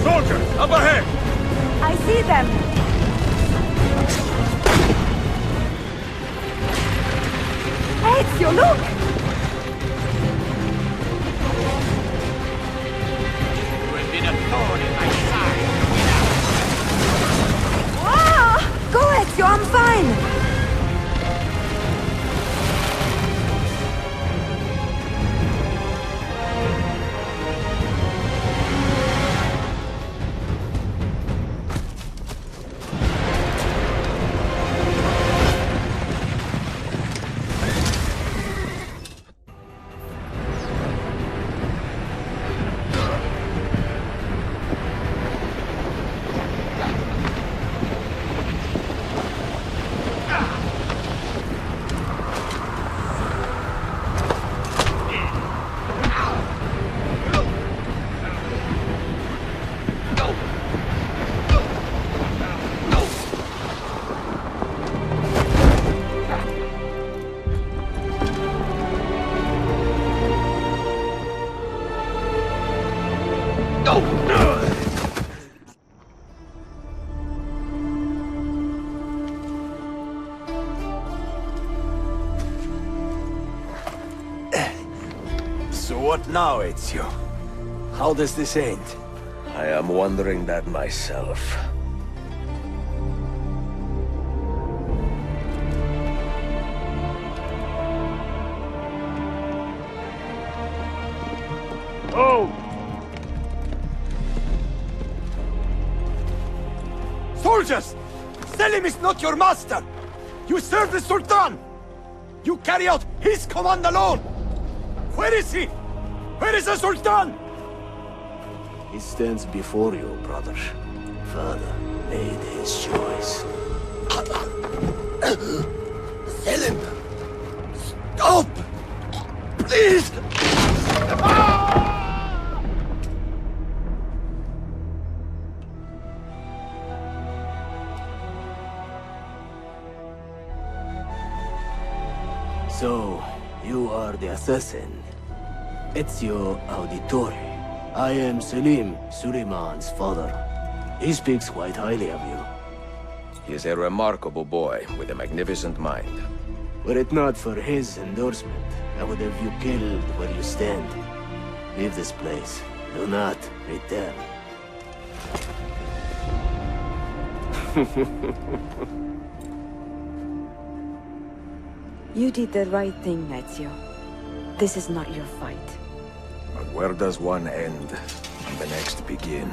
Soldiers, up ahead! I see them! Ezio, look! You have been a thorn in my side. Ah! Go, Ezio, I'm fine! So what now, Ezio? How does this end? I am wondering that myself. Oh! Soldiers! Selim is not your master! You serve the Sultan! You carry out his command alone! Where is he? Where is the Sultan? He stands before you, brother. Father made his choice. Selim! Stop! Please! So, you are the assassin. Ezio Auditore. I am Selim, Suleiman's father. He speaks quite highly of you. He is a remarkable boy with a magnificent mind. Were it not for his endorsement, I would have you killed where you stand. Leave this place. Do not return. You did the right thing, Ezio. This is not your fight. But where does one end and the next begin?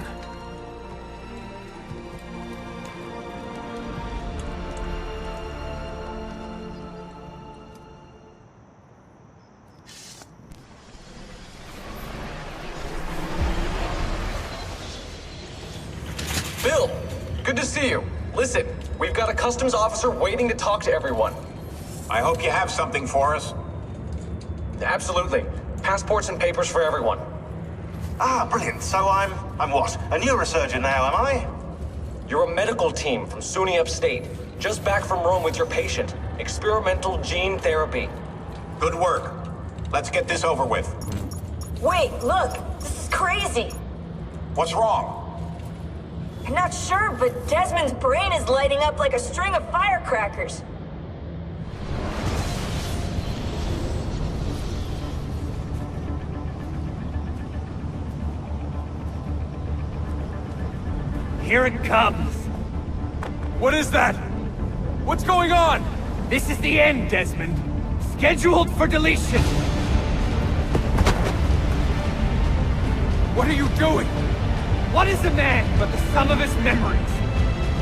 Bill, good to see you. Listen, we've got a customs officer waiting to talk to everyone. I hope you have something for us. Absolutely. Passports and papers for everyone. Ah, brilliant. So I'm what? A neurosurgeon now, am I? You're a medical team from SUNY Upstate. Just back from Rome with your patient. Experimental gene therapy. Good work. Let's get this over with. Wait, look! This is crazy! What's wrong? I'm not sure, but Desmond's brain is lighting up like a string of firecrackers. Here it comes! What is that? What's going on? This is the end, Desmond. Scheduled for deletion. What are you doing? What is a man but the sum of his memories?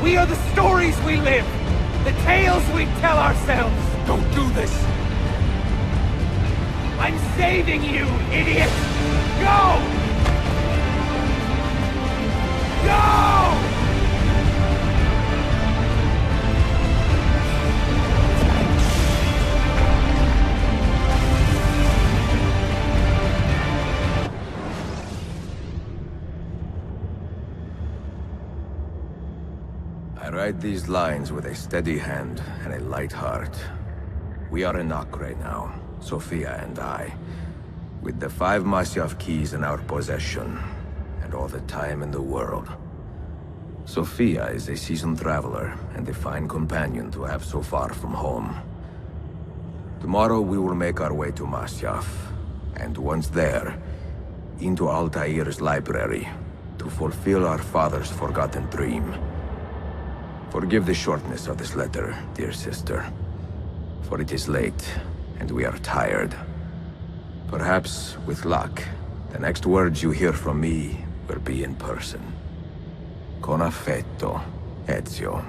We are the stories we live, the tales we tell ourselves. Don't do this! I'm saving you, idiot! Go! Go! I write these lines with a steady hand and a light heart. We are in Acre now, Sophia and I, with the 5 Masyaf keys in our possession, and all the time in the world. Sophia is a seasoned traveler, and a fine companion to have so far from home. Tomorrow we will make our way to Masyaf, and once there, into Altair's library, to fulfill our father's forgotten dream. Forgive the shortness of this letter, dear sister. For it is late, and we are tired. Perhaps, with luck, the next words you hear from me will be in person. Con affetto, Ezio.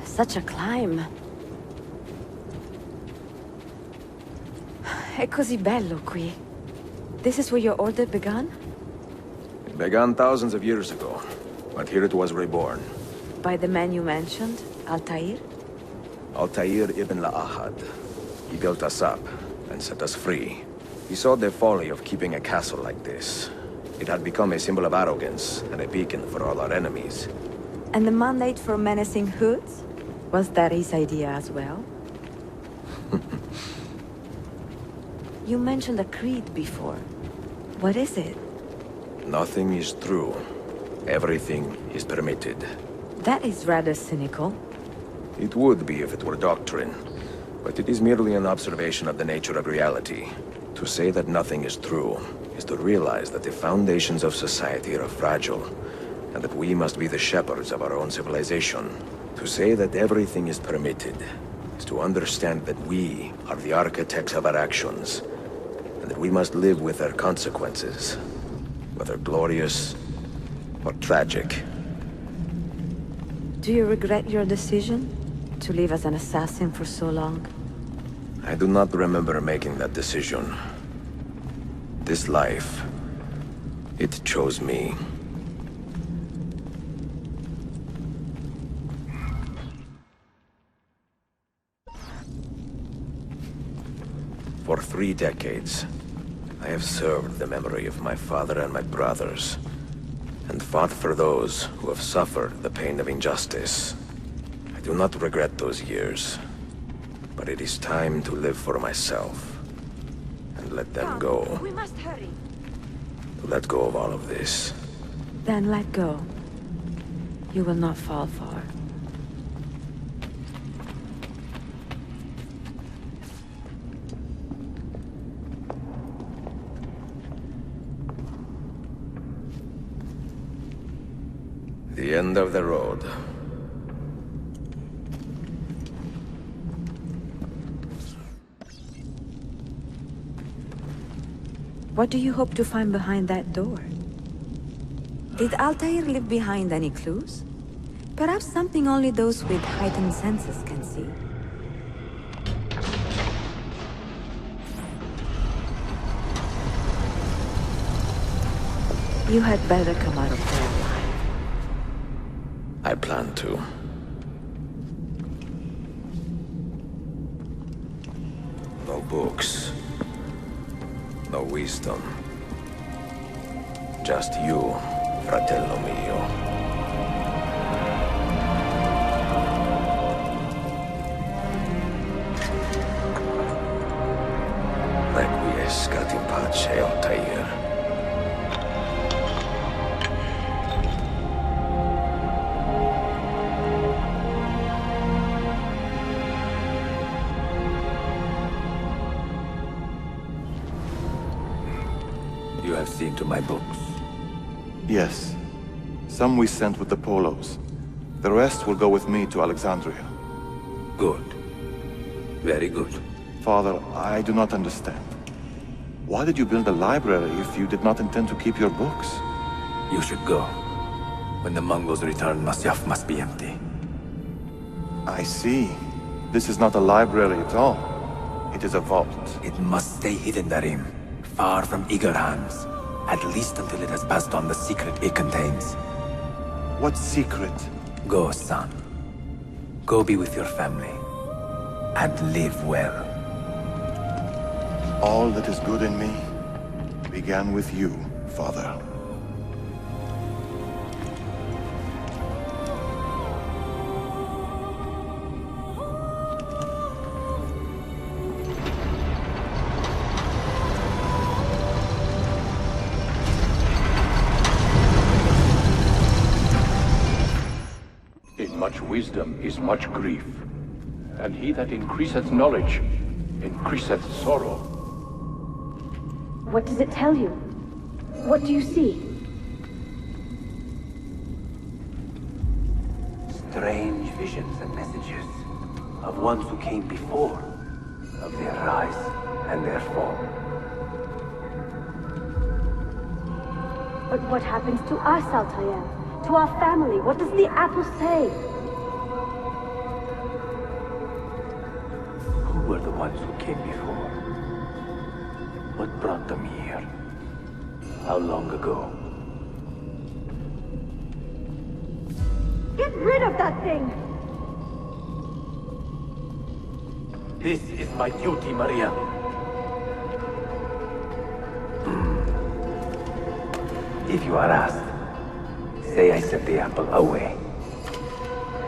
Such a climb. È così bello qui. This is where your order began? It began thousands of years ago, but here it was reborn. By the man you mentioned, Altair? Altair ibn La'ahad. He built us up and set us free. He saw the folly of keeping a castle like this. It had become a symbol of arrogance and a beacon for all our enemies. And the mandate for menacing hoods? Was that his idea as well? You mentioned a creed before. What is it? Nothing is true. Everything is permitted. That is rather cynical. It would be if it were doctrine, but it is merely an observation of the nature of reality. To say that nothing is true is to realize that the foundations of society are fragile, and that we must be the shepherds of our own civilization. To say that everything is permitted is to understand that we are the architects of our actions, and that we must live with their consequences, whether glorious or tragic. Do you regret your decision to live as an assassin for so long? I do not remember making that decision. This life, it chose me. For 3 decades, I have served the memory of my father and my brothers, and fought for those who have suffered the pain of injustice. I do not regret those years, but it is time to live for myself, and let them go. We must hurry. To let go of all of this. Then let go. You will not fall far. The end of the road. What do you hope to find behind that door? Did Altair leave behind any clues? Perhaps something only those with heightened senses can see. You had better come out of there alive. I plan to. No books. No wisdom. Just you, fratello mio. Requiescat. Pascat in pace, Altair. You have seen to my books. Yes. Some we sent with the Polos. The rest will go with me to Alexandria. Good. Very good. Father, I do not understand. Why did you build a library if you did not intend to keep your books? You should go. When the Mongols return, Masyaf must be empty. I see. This is not a library at all. It is a vault. It must stay hidden, Darim. Far from eager hands. At least until it has passed on the secret it contains. What secret? Go, son. Go be with your family. And live well. All that is good in me began with you, Father. In much wisdom is much grief, and he that increaseth knowledge increaseth sorrow. What does it tell you? What do you see? Strange visions and messages of ones who came before, of their rise and their fall. But what happens to us, Altair? To our family? What does the apple say? Who were the ones who came before? What brought them here? How long ago? Get rid of that thing! This is my duty, Maria. If you are asked, say I sent the apple away.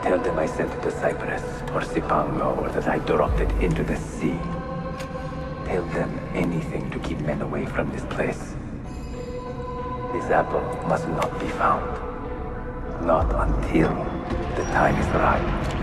Tell them I sent it to Cyprus, or Cipango, or that I dropped it into the sea. Tell them anything to keep men away from this place. This apple must not be found. Not until the time is right.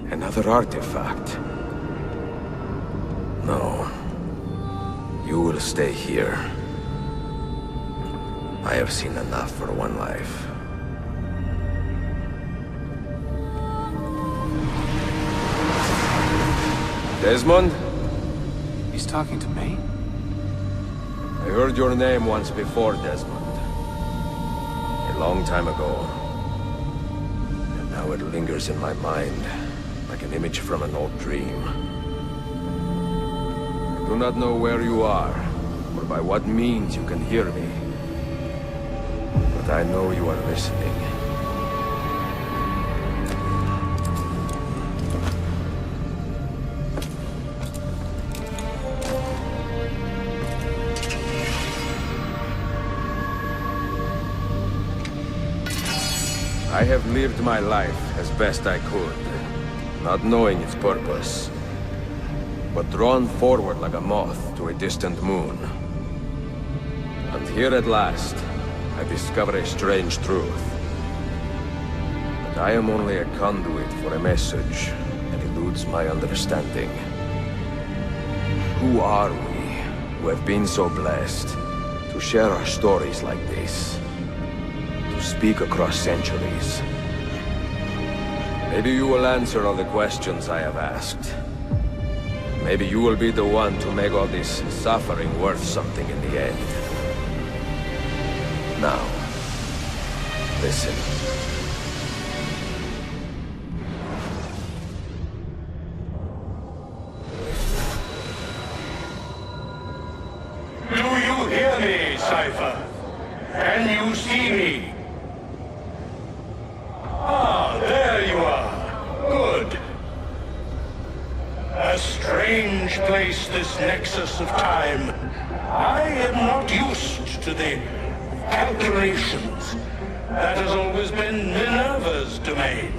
Another artifact. No. You will stay here. I have seen enough for one life. Desmond? He's talking to me? I heard your name once before, Desmond. A long time ago. And now it lingers in my mind, like an image from an old dream. I do not know where you are, or by what means you can hear me. But I know you are listening. I have lived my life as best I could, not knowing its purpose, but drawn forward like a moth to a distant moon. And here at last, I discover a strange truth. That I am only a conduit for a message, and it eludes my understanding. Who are we, who have been so blessed, to share our stories like this? To speak across centuries? Maybe you will answer all the questions I have asked. Maybe you will be the one to make all this suffering worth something in the end. Now, listen. Do you hear me, Cypher? Can you see me? Ah, there you are. Good. A strange place, this nexus of time. I am not used to the calculations. That has always been Minerva's domain.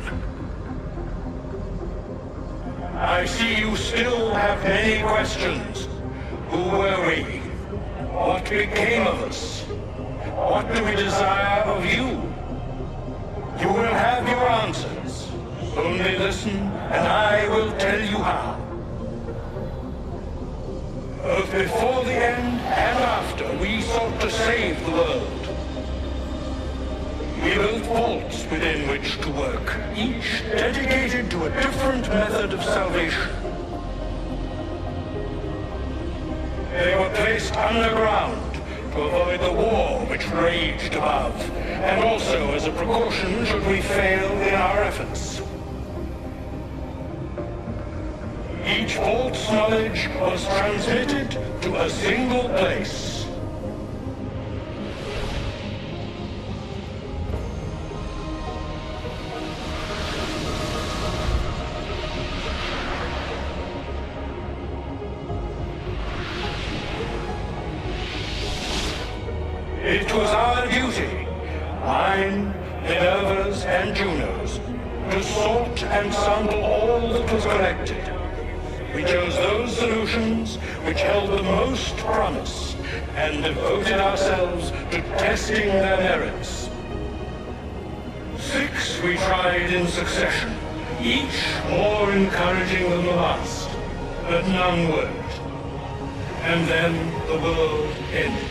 I see you still have many questions. Who were we? What became of us? What do we desire of you? You will have your answers. Only listen, and I will tell you how. Both before the end and after, we sought to save the world. We built vaults within which to work, each dedicated to a different method of salvation. They were placed underground to avoid the war which raged above, and also as a precaution should we fail in our efforts. Each vault's knowledge was transmitted to a single place. It was our duty, mine, Minerva's, and Juno's, to sort and sample all that was collected. We chose those solutions which held the most promise, and devoted ourselves to testing their merits. 6 we tried in succession, each more encouraging than the last, but none worked. And then the world ended.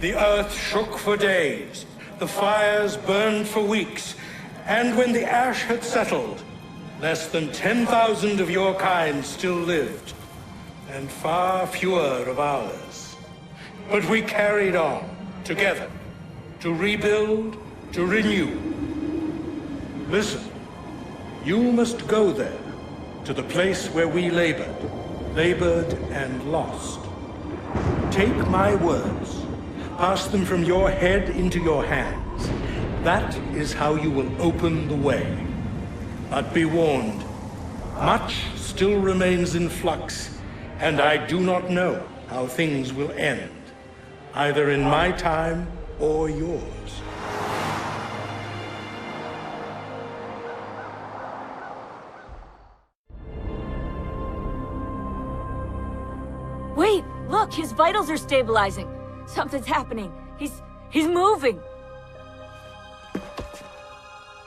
The earth shook for days, the fires burned for weeks, and when the ash had settled, less than 10,000 of your kind still lived, and far fewer of ours. But we carried on, together, to rebuild, to renew. Listen, you must go there, to the place where we labored. labored and lost. Take my words, pass them from your head into your hands. That is how you will open the way. But be warned, much still remains in flux, and I do not know how things will end, either in my time or yours. Wait, look, his vitals are stabilizing. Something's happening. He's moving.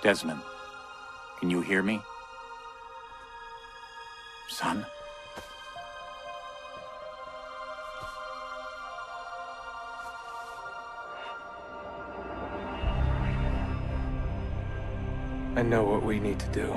Desmond, can you hear me? Son? I know what we need to do.